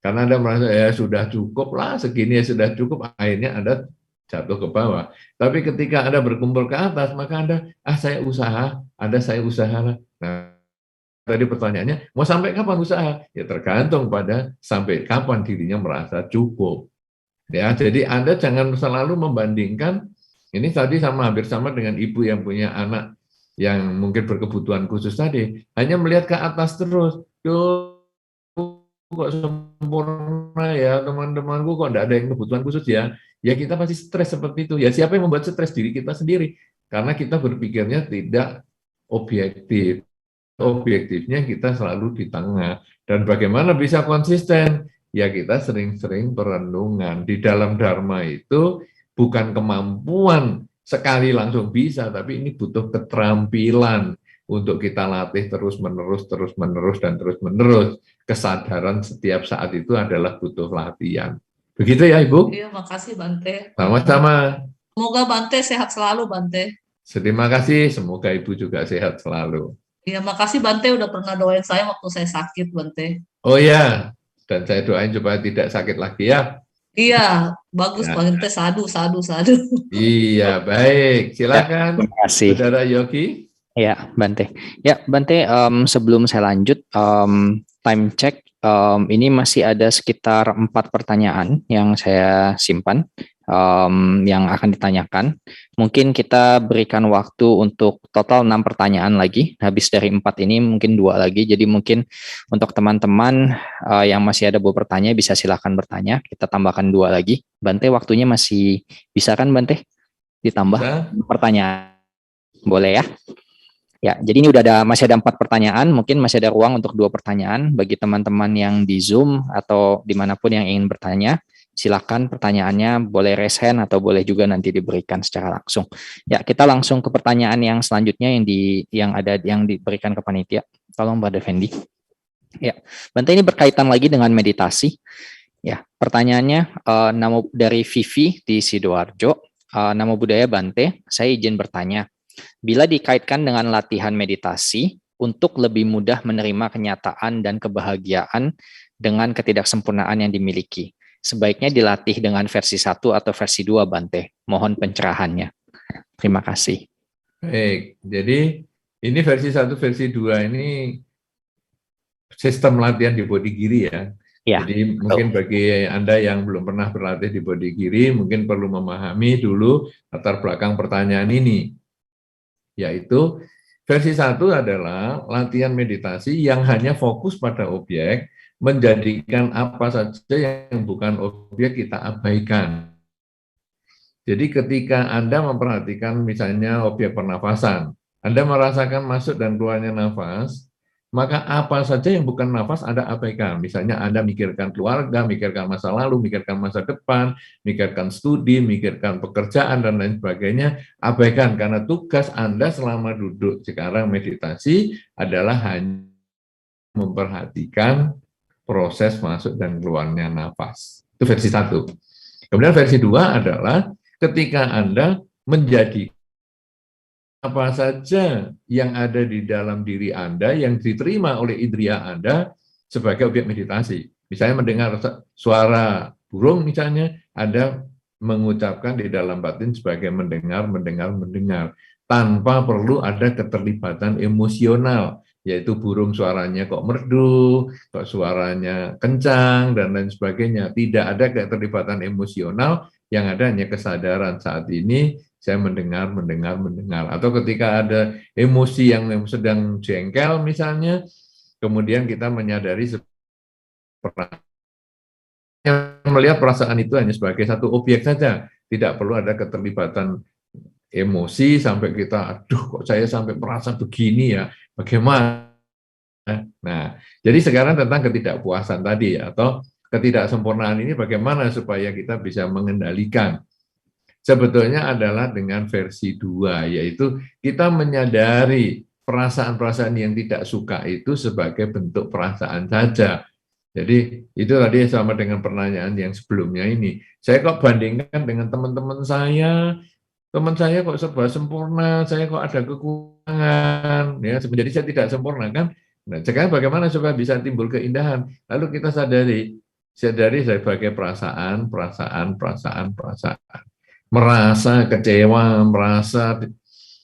Karena Anda merasa, ya sudah cukup lah, segini ya sudah cukup, akhirnya Anda jatuh ke bawah. Tapi ketika Anda berkumpul ke atas, maka Anda, saya usaha, saya usaha. Nah, tadi pertanyaannya, mau sampai kapan usaha? Ya tergantung pada sampai kapan dirinya merasa cukup. Ya, jadi Anda jangan selalu membandingkan. Ini tadi hampir sama dengan ibu yang punya anak yang mungkin berkebutuhan khusus tadi. Hanya melihat ke atas terus. Kok sempurna ya teman-temanku, kok enggak ada yang kebutuhan khusus ya. Ya kita pasti stres seperti itu. Ya siapa yang membuat stres? Diri kita sendiri. Karena kita berpikirnya tidak objektif. Objektifnya kita selalu di tengah. Dan bagaimana bisa konsisten? Ya kita sering-sering perenungan. Di dalam Dharma itu bukan kemampuan sekali langsung bisa, tapi ini butuh keterampilan untuk kita latih terus-menerus, dan terus-menerus. Kesadaran setiap saat itu adalah butuh latihan. Begitu ya, Ibu? Iya, makasih Bante. Sama-sama. Semoga Bante sehat selalu, Bante. Terima kasih, semoga Ibu juga sehat selalu. Ya, makasih Bante udah pernah doain saya waktu saya sakit, Bante. Oh ya, dan saya doain supaya tidak sakit lagi ya. Iya, bagus Ya. Bante, sadu, sadu, sadu. Iya, baik. Ya, Silakan, terima kasih. Saudara Yogi. Ya, Bante. Ya, Bante, sebelum saya lanjut, time check, ini masih ada sekitar 4 pertanyaan yang saya simpan, yang akan ditanyakan. Mungkin kita berikan waktu untuk total 6 pertanyaan lagi. Habis dari 4 ini mungkin 2 lagi. Jadi mungkin untuk teman-teman yang masih ada bertanya, bisa silakan bertanya. Kita tambahkan 2 lagi. Bante, waktunya masih bisa kan, Bante? Ditambah Bisa. pertanyaan. Boleh ya? Ya, jadi ini masih ada 4 pertanyaan, mungkin masih ada ruang untuk 2 pertanyaan bagi teman-teman yang di Zoom atau dimanapun yang ingin bertanya. Silakan pertanyaannya boleh raise hand atau boleh juga nanti diberikan secara langsung. Ya, kita langsung ke pertanyaan yang selanjutnya yang diberikan ke panitia. Tolong Mbak Defendi. Ya, Bante, ini berkaitan lagi dengan meditasi. Ya, pertanyaannya dari Vivi di Sidoarjo. Namo Buddhaya Bante, saya izin bertanya. Bila dikaitkan dengan latihan meditasi untuk lebih mudah menerima kenyataan dan kebahagiaan dengan ketidaksempurnaan yang dimiliki, sebaiknya dilatih dengan versi 1 atau versi 2, Bante. Mohon pencerahannya. Terima kasih. Baik, jadi ini versi 1, versi 2 ini sistem latihan di body giri ya. Ya, Jadi mungkin bagi Anda yang belum pernah berlatih di body giri, mungkin perlu memahami dulu latar belakang pertanyaan ini. Yaitu versi 1 adalah latihan meditasi yang hanya fokus pada objek, menjadikan apa saja yang bukan objek kita abaikan. Jadi ketika Anda memperhatikan misalnya objek pernafasan, Anda merasakan masuk dan keluarnya nafas, maka apa saja yang bukan nafas Anda abaikan. Misalnya Anda mikirkan keluarga, mikirkan masa lalu, mikirkan masa depan, mikirkan studi, mikirkan pekerjaan, dan lain sebagainya, abaikan. Karena tugas Anda selama duduk sekarang meditasi adalah hanya memperhatikan proses masuk dan keluarnya nafas. Itu versi 1. Kemudian versi 2 adalah ketika Anda menjadi apa saja yang ada di dalam diri Anda yang diterima oleh indera Anda sebagai objek meditasi. Misalnya mendengar suara burung misalnya, Anda mengucapkan di dalam batin sebagai mendengar, tanpa perlu ada keterlibatan emosional, yaitu burung suaranya kok merdu, kok suaranya kencang, dan lain sebagainya. Tidak ada keterlibatan emosional, yang ada hanya kesadaran saat ini saya mendengar. Atau ketika ada emosi yang sedang jengkel misalnya, kemudian kita menyadari melihat perasaan itu hanya sebagai satu objek saja, tidak perlu ada keterlibatan emosi sampai kita, aduh kok saya sampai merasa begini ya, bagaimana? Nah, jadi sekarang tentang ketidakpuasan tadi atau ketidaksempurnaan ini bagaimana supaya kita bisa mengendalikan. Sebetulnya adalah dengan versi 2, yaitu kita menyadari perasaan-perasaan yang tidak suka itu sebagai bentuk perasaan saja. Jadi itu tadi sama dengan pertanyaan yang sebelumnya ini. Saya kok bandingkan dengan teman-teman saya, teman saya kok serba sempurna, saya kok ada kekurangan, ya. Jadi saya tidak sempurna kan. Nah, sekarang bagaimana supaya bisa timbul keindahan? Lalu kita sadari sebagai perasaan. Merasa kecewa,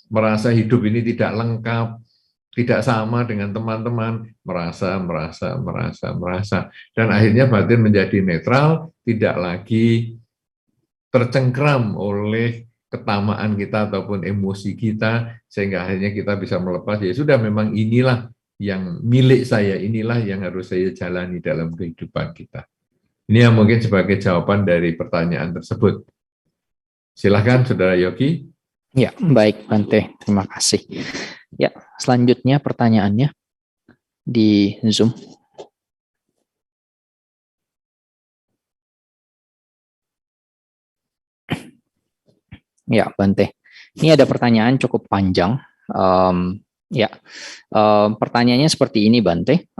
merasa hidup ini tidak lengkap, tidak sama dengan teman-teman, merasa. Dan akhirnya batin menjadi netral, tidak lagi tercengkram oleh ketamaan kita ataupun emosi kita, sehingga akhirnya kita bisa melepas, ya sudah memang inilah yang milik saya, inilah yang harus saya jalani dalam kehidupan kita. Ini yang mungkin sebagai jawaban dari pertanyaan tersebut. Silahkan, Saudara Yogi. Ya, baik, Bante. Terima kasih. Ya, selanjutnya pertanyaannya di Zoom. Ya, Bante. Ini ada pertanyaan cukup panjang. Pertanyaannya seperti ini, Bante.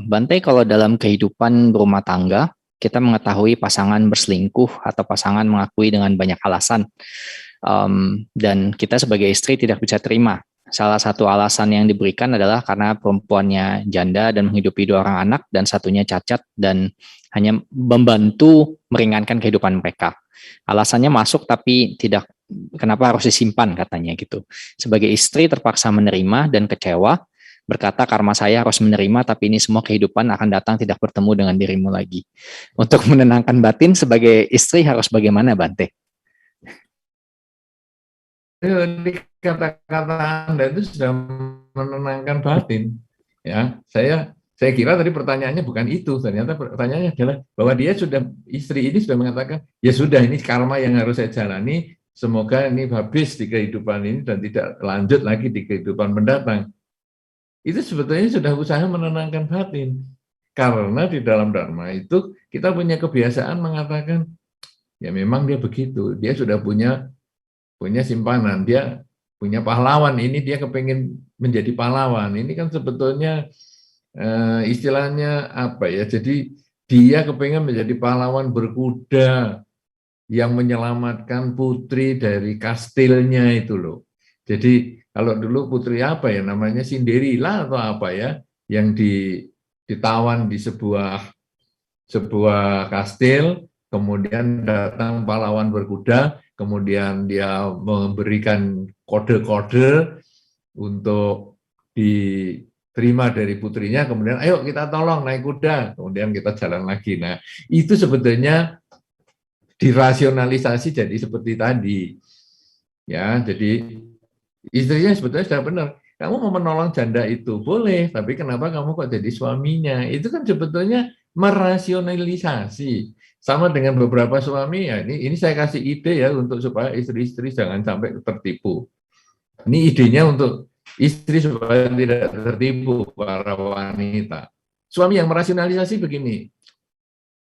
Bante, kalau dalam kehidupan berumah tangga, kita mengetahui pasangan berselingkuh atau pasangan mengakui dengan banyak alasan, dan kita sebagai istri tidak bisa terima salah satu alasan yang diberikan adalah karena perempuannya janda dan menghidupi 2 orang anak dan satunya cacat dan hanya membantu meringankan kehidupan mereka. Alasannya masuk tapi tidak, kenapa harus disimpan katanya gitu. Sebagai istri terpaksa menerima dan kecewa, berkata karma saya harus menerima tapi ini semua kehidupan akan datang tidak bertemu dengan dirimu lagi. Untuk menenangkan batin sebagai istri harus bagaimana, Bante? Jadi kata-kata Anda itu sudah menenangkan batin. Ya, saya kira tadi pertanyaannya bukan itu. Ternyata pertanyaannya adalah bahwa dia sudah, istri ini sudah mengatakan, ya sudah, ini karma yang harus saya jalani. Semoga ini habis di kehidupan ini dan tidak lanjut lagi di kehidupan mendatang. Itu sebetulnya sudah usaha menenangkan batin. Karena di dalam Dharma itu kita punya kebiasaan mengatakan, ya memang dia begitu. Dia sudah punya simpanan, dia punya pahlawan, ini dia kepengen menjadi pahlawan. Ini kan sebetulnya istilahnya apa ya, jadi dia kepengen menjadi pahlawan berkuda yang menyelamatkan putri dari kastilnya itu loh. Jadi kalau dulu putri apa ya namanya, Cinderella atau apa ya, yang ditawan di sebuah kastil, kemudian datang pahlawan berkuda, kemudian dia memberikan kode-kode untuk diterima dari putrinya, kemudian ayo kita tolong naik kuda, kemudian kita jalan lagi. Nah, itu sebetulnya dirasionalisasi jadi seperti tadi. Ya, jadi istrinya sebetulnya sudah benar. Kamu mau menolong janda itu boleh, tapi kenapa kamu kok jadi suaminya? Itu kan sebetulnya merasionalisasi. Sama dengan beberapa suami, ya ini saya kasih ide ya untuk supaya istri-istri jangan sampai tertipu. Ini idenya untuk istri supaya tidak tertipu para wanita. Suami yang merasionalisasi begini,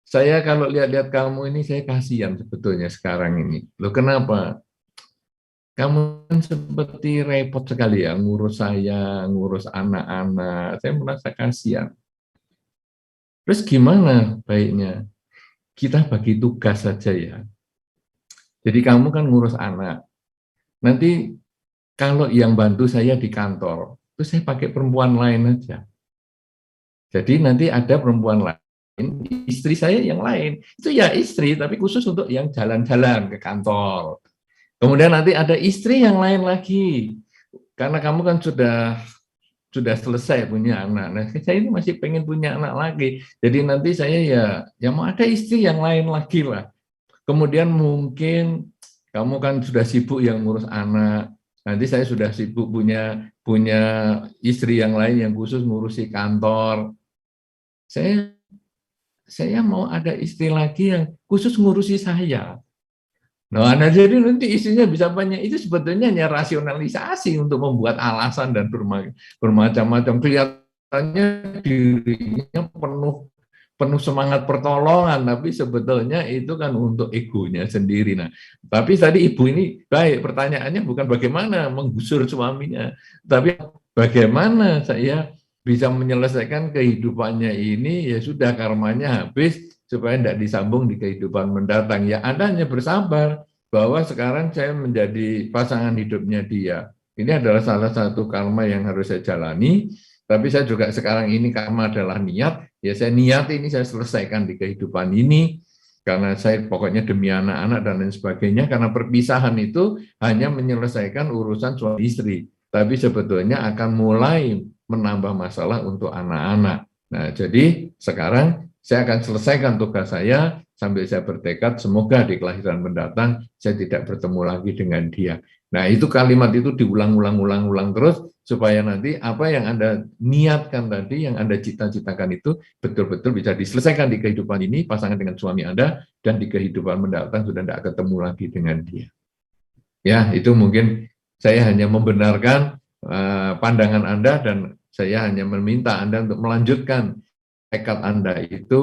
saya kalau lihat-lihat kamu ini saya kasihan sebetulnya sekarang ini. Loh kenapa? Kamu kan seperti repot sekali ya ngurus saya, ngurus anak-anak. Saya merasa kasihan. Terus gimana baiknya? Kita bagi tugas saja ya. Jadi kamu kan ngurus anak. Nanti kalau yang bantu saya di kantor, itu saya pakai perempuan lain aja. Jadi nanti ada perempuan lain, istri saya yang lain. Itu ya istri, tapi khusus untuk yang jalan-jalan ke kantor. Kemudian nanti ada istri yang lain lagi. Karena kamu kan sudah selesai punya anak. Nah, saya ini masih pengen punya anak lagi. Jadi nanti saya ya mau ada istri yang lain lagi lah. Kemudian mungkin kamu kan sudah sibuk yang ngurus anak. Nanti saya sudah sibuk punya istri yang lain yang khusus ngurusi kantor. Saya mau ada istri lagi yang khusus ngurusi saya. Nah, jadi nanti istrinya bisa banyak. Itu sebetulnya hanya rasionalisasi untuk membuat alasan dan bermacam-macam. Kelihatannya dirinya penuh semangat pertolongan, tapi sebetulnya itu kan untuk egonya sendiri. Nah, tapi tadi ibu ini baik, pertanyaannya bukan bagaimana menggusur suaminya, tapi bagaimana saya bisa menyelesaikan kehidupannya ini, ya sudah karmanya habis, supaya tidak disambung di kehidupan mendatang. Ya Anda hanya bersabar bahwa sekarang saya menjadi pasangan hidupnya dia. Ini adalah salah satu karma yang harus saya jalani, tapi saya juga sekarang ini karma adalah niat, ya saya niat ini saya selesaikan di kehidupan ini, karena saya pokoknya demi anak-anak dan lain sebagainya, karena perpisahan itu hanya menyelesaikan urusan suami istri, tapi sebetulnya akan mulai menambah masalah untuk anak-anak. Nah, jadi sekarang saya akan selesaikan tugas saya sambil saya bertekad semoga di kelahiran mendatang saya tidak bertemu lagi dengan dia. Nah, itu kalimat itu diulang-ulang terus supaya nanti apa yang Anda niatkan tadi, yang Anda cita-citakan itu betul-betul bisa diselesaikan di kehidupan ini, pasangan dengan suami Anda, dan di kehidupan mendatang sudah tidak ketemu lagi dengan dia. Ya, itu mungkin saya hanya membenarkan pandangan Anda dan saya hanya meminta Anda untuk melanjutkan tekad Anda itu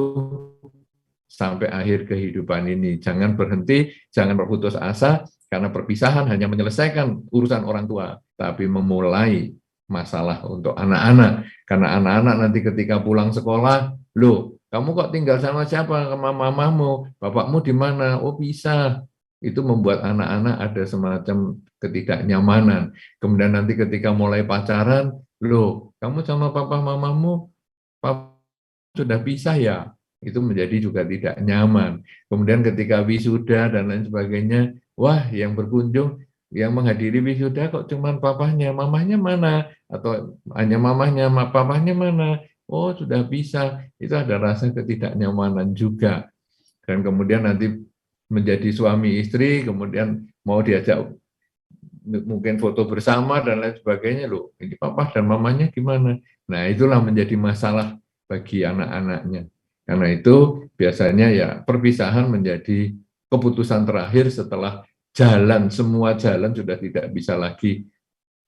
sampai akhir kehidupan ini. Jangan berhenti, jangan berputus asa, karena perpisahan hanya menyelesaikan urusan orang tua, tapi memulai masalah untuk anak-anak. Karena anak-anak nanti ketika pulang sekolah, loh, kamu kok tinggal sama siapa? Sama mamamu, bapakmu di mana? Oh bisa. itu membuat anak-anak ada semacam ketidaknyamanan. Kemudian nanti ketika mulai pacaran, loh, kamu sama papa mamamu papa sudah pisah ya? Itu menjadi juga tidak nyaman. Kemudian ketika wisuda dan lain sebagainya, wah yang berkunjung, yang menghadiri wisuda kok cuma papahnya, mamahnya mana? Atau hanya mamahnya, papahnya mana? Oh sudah bisa, itu ada rasa ketidaknyamanan juga. Dan kemudian nanti menjadi suami istri, kemudian mau diajak mungkin foto bersama dan lain sebagainya, loh ini papa dan mamanya gimana? Nah itulah menjadi masalah bagi anak-anaknya. Karena itu biasanya ya perpisahan menjadi keputusan terakhir setelah semua jalan sudah tidak bisa lagi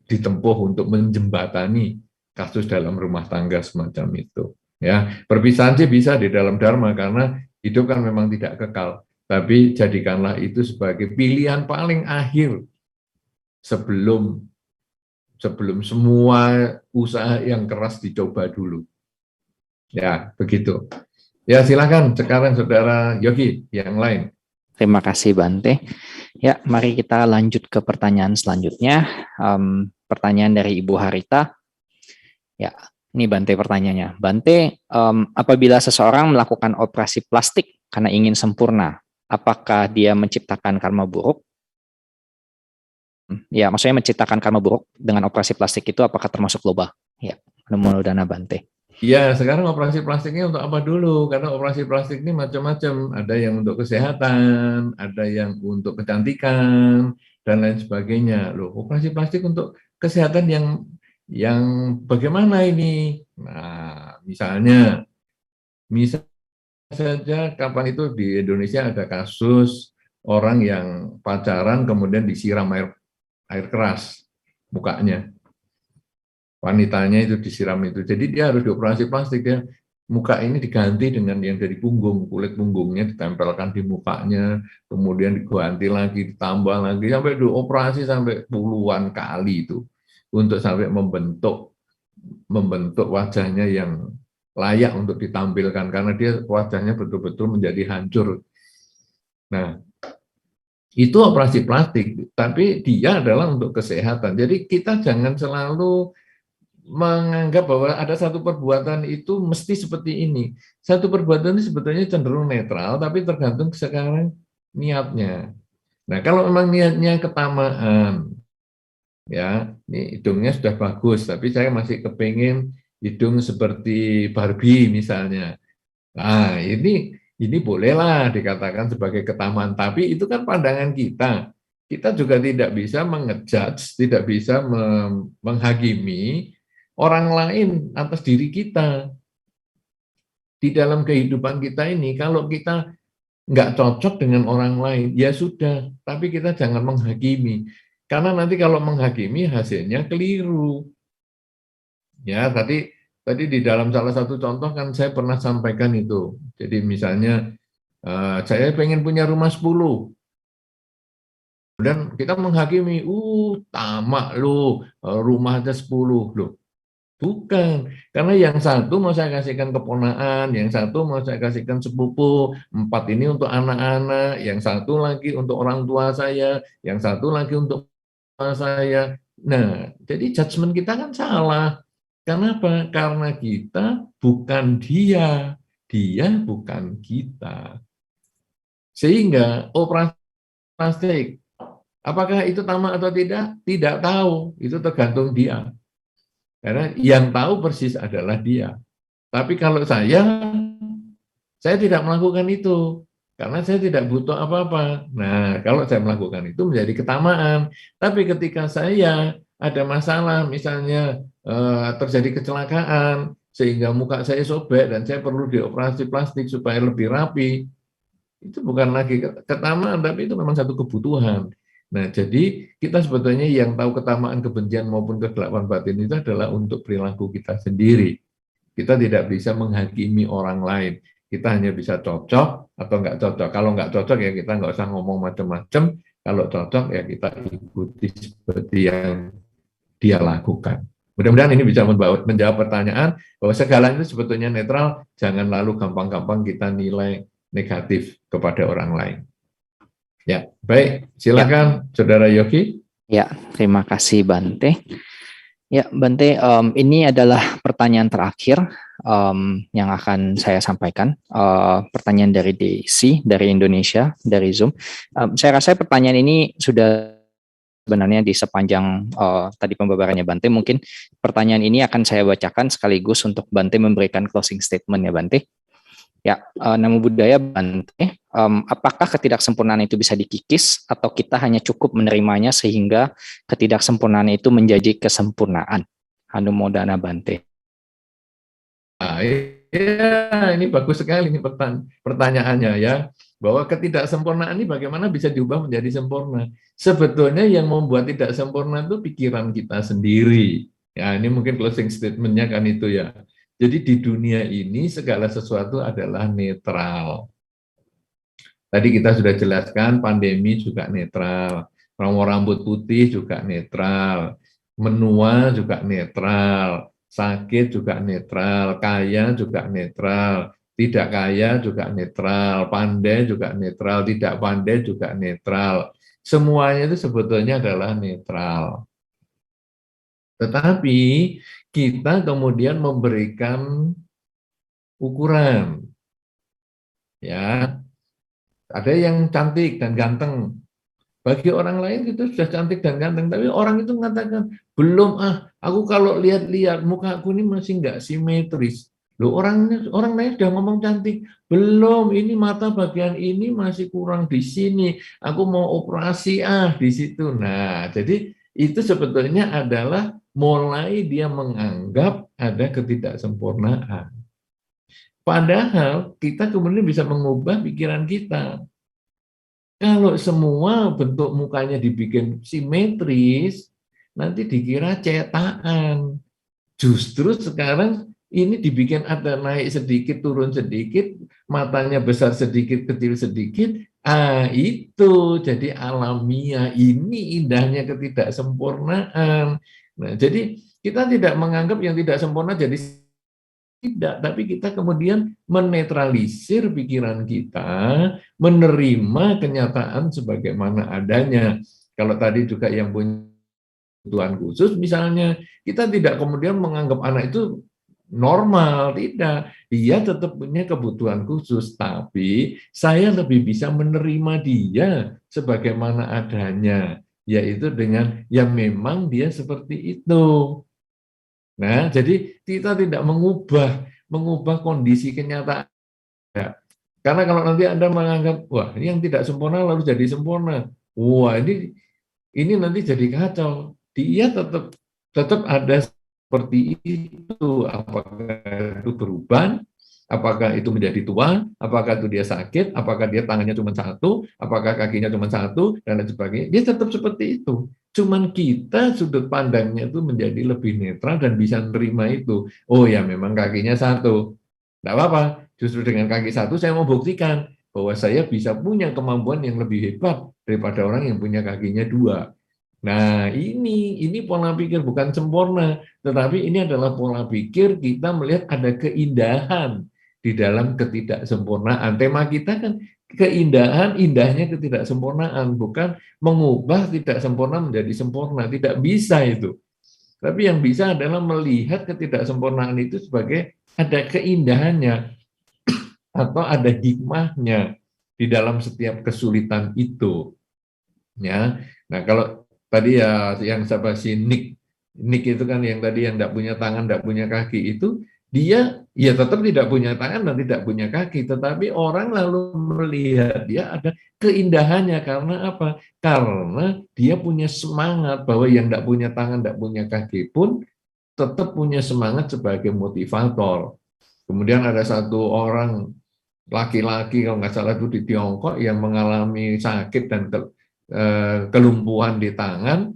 ditempuh untuk menjembatani kasus dalam rumah tangga semacam itu. Ya, perpisahan sih bisa di dalam Dharma karena hidup kan memang tidak kekal. Tapi jadikanlah itu sebagai pilihan paling akhir sebelum semua usaha yang keras dicoba dulu. Ya, begitu. Ya, silakan sekarang Saudara Yogi yang lain. Terima kasih Bante. Ya, mari kita lanjut ke pertanyaan selanjutnya. Pertanyaan dari Ibu Harita. Ya, ini Bante pertanyaannya. Bante, apabila seseorang melakukan operasi plastik karena ingin sempurna, apakah dia menciptakan karma buruk? Ya, maksudnya menciptakan karma buruk dengan operasi plastik itu apakah termasuk loba? Ya, Namo-Dana Bante. Ya, sekarang operasi plastiknya untuk apa dulu? Karena operasi plastik ini macam-macam. Ada yang untuk kesehatan, ada yang untuk kecantikan, dan lain sebagainya. Loh, operasi plastik untuk kesehatan yang bagaimana ini? Nah, misalnya saja kapan itu di Indonesia ada kasus orang yang pacaran kemudian disiram air keras mukanya. Wanitanya itu disiram itu. Jadi dia harus dioperasi plastik ya. Muka ini diganti dengan yang dari punggung, kulit punggungnya ditempelkan di mukanya, kemudian diganti lagi, ditambah lagi, sampai dioperasi sampai puluhan kali itu untuk sampai membentuk wajahnya yang layak untuk ditampilkan karena dia wajahnya betul-betul menjadi hancur. Nah, itu operasi plastik, tapi dia adalah untuk kesehatan. Jadi kita jangan selalu menganggap bahwa ada satu perbuatan itu mesti seperti ini. Satu perbuatan ini sebetulnya cenderung netral, tapi tergantung sekarang niatnya. Nah, kalau memang niatnya ketamaan, ya, ini hidungnya sudah bagus, tapi saya masih kepingin hidung seperti Barbie misalnya. Nah, ini bolehlah dikatakan sebagai ketamaan, tapi itu kan pandangan kita. Kita juga tidak bisa mengejudge, tidak bisa menghakimi orang lain atas diri kita. Di dalam kehidupan kita ini, kalau kita nggak cocok dengan orang lain, ya sudah, tapi kita jangan menghakimi. Karena nanti kalau menghakimi hasilnya keliru. Ya, tadi di dalam salah satu contoh kan saya pernah sampaikan itu. Jadi misalnya, saya pengen punya rumah 10. Kemudian kita menghakimi, tamak lu, rumah aja 10. Loh. Bukan, karena yang satu mau saya kasihkan keponaan, yang satu mau saya kasihkan sepupu, 4 ini untuk anak-anak, yang satu lagi untuk orang tua saya, yang satu lagi untuk saya. Nah, jadi judgement kita kan salah. Kenapa? Karena kita bukan dia bukan kita. Sehingga operasi plastik, apakah itu tamak atau tidak? Tidak tahu, itu tergantung dia. Karena yang tahu persis adalah dia. Tapi kalau saya tidak melakukan itu. Karena saya tidak butuh apa-apa. Nah, kalau saya melakukan itu menjadi ketamaan. Tapi ketika saya ada masalah, misalnya terjadi kecelakaan, sehingga muka saya sobek dan saya perlu dioperasi plastik supaya lebih rapi, itu bukan lagi ketamaan, tapi itu memang satu kebutuhan. Nah, jadi kita sebetulnya yang tahu ketamaan, kebencian maupun kegelapan batin itu adalah untuk perilaku kita sendiri. Kita tidak bisa menghakimi orang lain. Kita hanya bisa cocok atau nggak cocok. Kalau nggak cocok ya kita nggak usah ngomong macam-macam. Kalau cocok ya kita ikuti seperti yang dia lakukan. Mudah-mudahan ini bisa menjawab pertanyaan bahwa segala itu sebetulnya netral. Jangan lalu gampang-gampang kita nilai negatif kepada orang lain. Ya, baik. Silakan, Saudara Yogi. Ya, terima kasih Bante. Ya, Bante, ini adalah pertanyaan terakhir yang akan saya sampaikan. Pertanyaan dari Desi, dari Indonesia, dari Zoom. Saya rasa pertanyaan ini sudah sebenarnya di sepanjang tadi pembabarannya Bante. Mungkin pertanyaan ini akan saya bacakan sekaligus untuk Bante memberikan closing statement ya Bante. Ya, namo buddhaya Bante. Apakah ketidaksempurnaan itu bisa dikikis atau kita hanya cukup menerimanya sehingga ketidaksempurnaan itu menjadi kesempurnaan? Anumodana Bante. Ya, ini bagus sekali ini pertanyaannya ya, bahwa ketidaksempurnaan ini bagaimana bisa diubah menjadi sempurna. Sebetulnya yang membuat tidak sempurna itu pikiran kita sendiri. Ya, ini mungkin closing statement-nya kan itu ya. Jadi di dunia ini segala sesuatu adalah netral. Tadi kita sudah jelaskan pandemi juga netral, rambut putih juga netral, menua juga netral, sakit juga netral, kaya juga netral, tidak kaya juga netral, pandai juga netral, tidak pandai juga netral. Semuanya itu sebetulnya adalah netral. Tetapi kita kemudian memberikan ukuran, ya. Ada yang cantik dan ganteng. Bagi orang lain itu sudah cantik dan ganteng, tapi orang itu mengatakan, belum aku kalau lihat-lihat muka aku ini masih nggak simetris. Loh, orang lain sudah ngomong cantik, belum, ini mata bagian ini masih kurang di sini, aku mau operasi di situ. Nah, jadi itu sebetulnya adalah mulai dia menganggap ada ketidaksempurnaan. Padahal kita kemudian bisa mengubah pikiran kita. Kalau semua bentuk mukanya dibikin simetris, nanti dikira cetakan. Justru sekarang ini dibikin ada naik sedikit, turun sedikit, matanya besar sedikit, kecil sedikit. Itu jadi alamiah. Ini indahnya ketidaksempurnaan. Nah, jadi kita tidak menganggap yang tidak sempurna jadi tidak, tapi kita kemudian menetralisir pikiran kita, menerima kenyataan sebagaimana adanya. Kalau tadi juga yang punya kebutuhan khusus misalnya, kita tidak kemudian menganggap anak itu normal, tidak. Dia tetap punya kebutuhan khusus, tapi saya lebih bisa menerima dia sebagaimana adanya, yaitu dengan yang memang dia seperti itu. Nah, jadi kita tidak mengubah kondisi kenyataan. Karena kalau nanti Anda menganggap, wah ini yang tidak sempurna lalu jadi sempurna. Wah ini nanti jadi kacau. Dia tetap ada seperti itu. Apakah itu berubah? Apakah itu menjadi tua? Apakah itu dia sakit? Apakah dia tangannya cuma satu? Apakah kakinya cuma satu? Dan lain sebagainya. Dia tetap seperti itu. Cuman kita sudut pandangnya itu menjadi lebih netral dan bisa menerima itu. Oh ya memang kakinya satu. Tidak apa-apa. Justru dengan kaki satu saya mau buktikan bahwa saya bisa punya kemampuan yang lebih hebat daripada orang yang punya kakinya dua. Nah, ini pola pikir bukan sempurna, tetapi ini adalah pola pikir kita melihat ada keindahan di dalam ketidaksempurnaan. Tema kita kan keindahan, indahnya ketidaksempurnaan, bukan mengubah tidak sempurna menjadi sempurna. Tidak bisa itu. Tapi yang bisa adalah melihat ketidaksempurnaan itu sebagai ada keindahannya atau ada hikmahnya di dalam setiap kesulitan itu. Ya. Nah, kalau tadi ya yang si Nick itu kan yang tadi yang tidak punya tangan, tidak punya kaki itu, dia ya tetap tidak punya tangan dan tidak punya kaki, tetapi orang lalu melihat dia ada keindahannya karena apa? Karena dia punya semangat bahwa yang tidak punya tangan, tidak punya kaki pun tetap punya semangat sebagai motivator. Kemudian ada satu orang laki-laki kalau nggak salah itu di Tiongkok yang mengalami sakit dan kelumpuhan di tangan.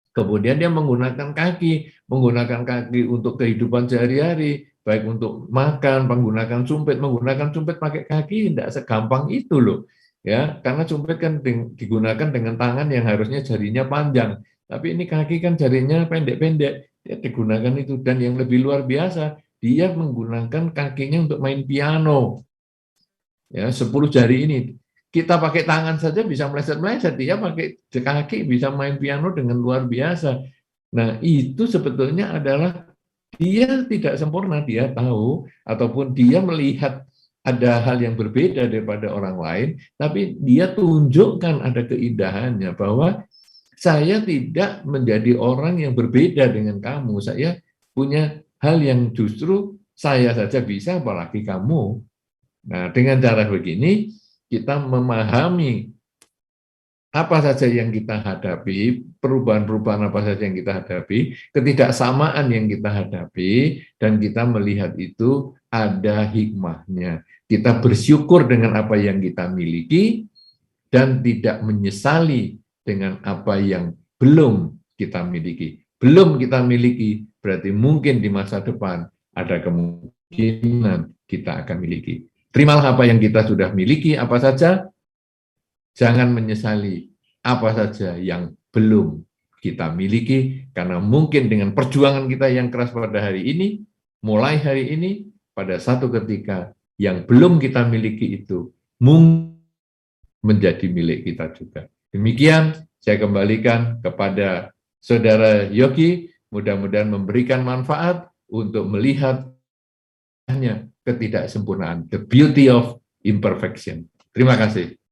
Kemudian dia menggunakan kaki untuk kehidupan sehari-hari, baik untuk makan, menggunakan sumpit pakai kaki tidak segampang itu loh. Ya, karena sumpit kan digunakan dengan tangan yang harusnya jarinya panjang, tapi ini kaki kan jarinya pendek-pendek, ya digunakan itu. Dan yang lebih luar biasa, dia menggunakan kakinya untuk main piano. Ya, 10 jari ini kita pakai tangan saja bisa meleset-meleset, dia pakai kaki bisa main piano dengan luar biasa. Nah, itu sebetulnya adalah dia tidak sempurna, dia tahu, ataupun dia melihat ada hal yang berbeda daripada orang lain, tapi dia tunjukkan ada keindahannya, bahwa saya tidak menjadi orang yang berbeda dengan kamu, saya punya hal yang justru saya saja bisa, apalagi kamu. Nah, dengan cara begini, kita memahami apa saja yang kita hadapi, perubahan-perubahan apa saja yang kita hadapi, ketidaksamaan yang kita hadapi, dan kita melihat itu ada hikmahnya. Kita bersyukur dengan apa yang kita miliki, dan tidak menyesali dengan apa yang belum kita miliki. Belum kita miliki, berarti mungkin di masa depan ada kemungkinan kita akan miliki. Terimalah apa yang kita sudah miliki, apa saja, jangan menyesali apa saja yang belum kita miliki, karena mungkin dengan perjuangan kita yang keras pada hari ini, mulai hari ini, pada satu ketika yang belum kita miliki itu mungkin menjadi milik kita juga. Demikian, saya kembalikan kepada Saudara Yogi, mudah-mudahan memberikan manfaat untuk melihat hanya ketidaksempurnaan, the beauty of imperfection. Terima kasih.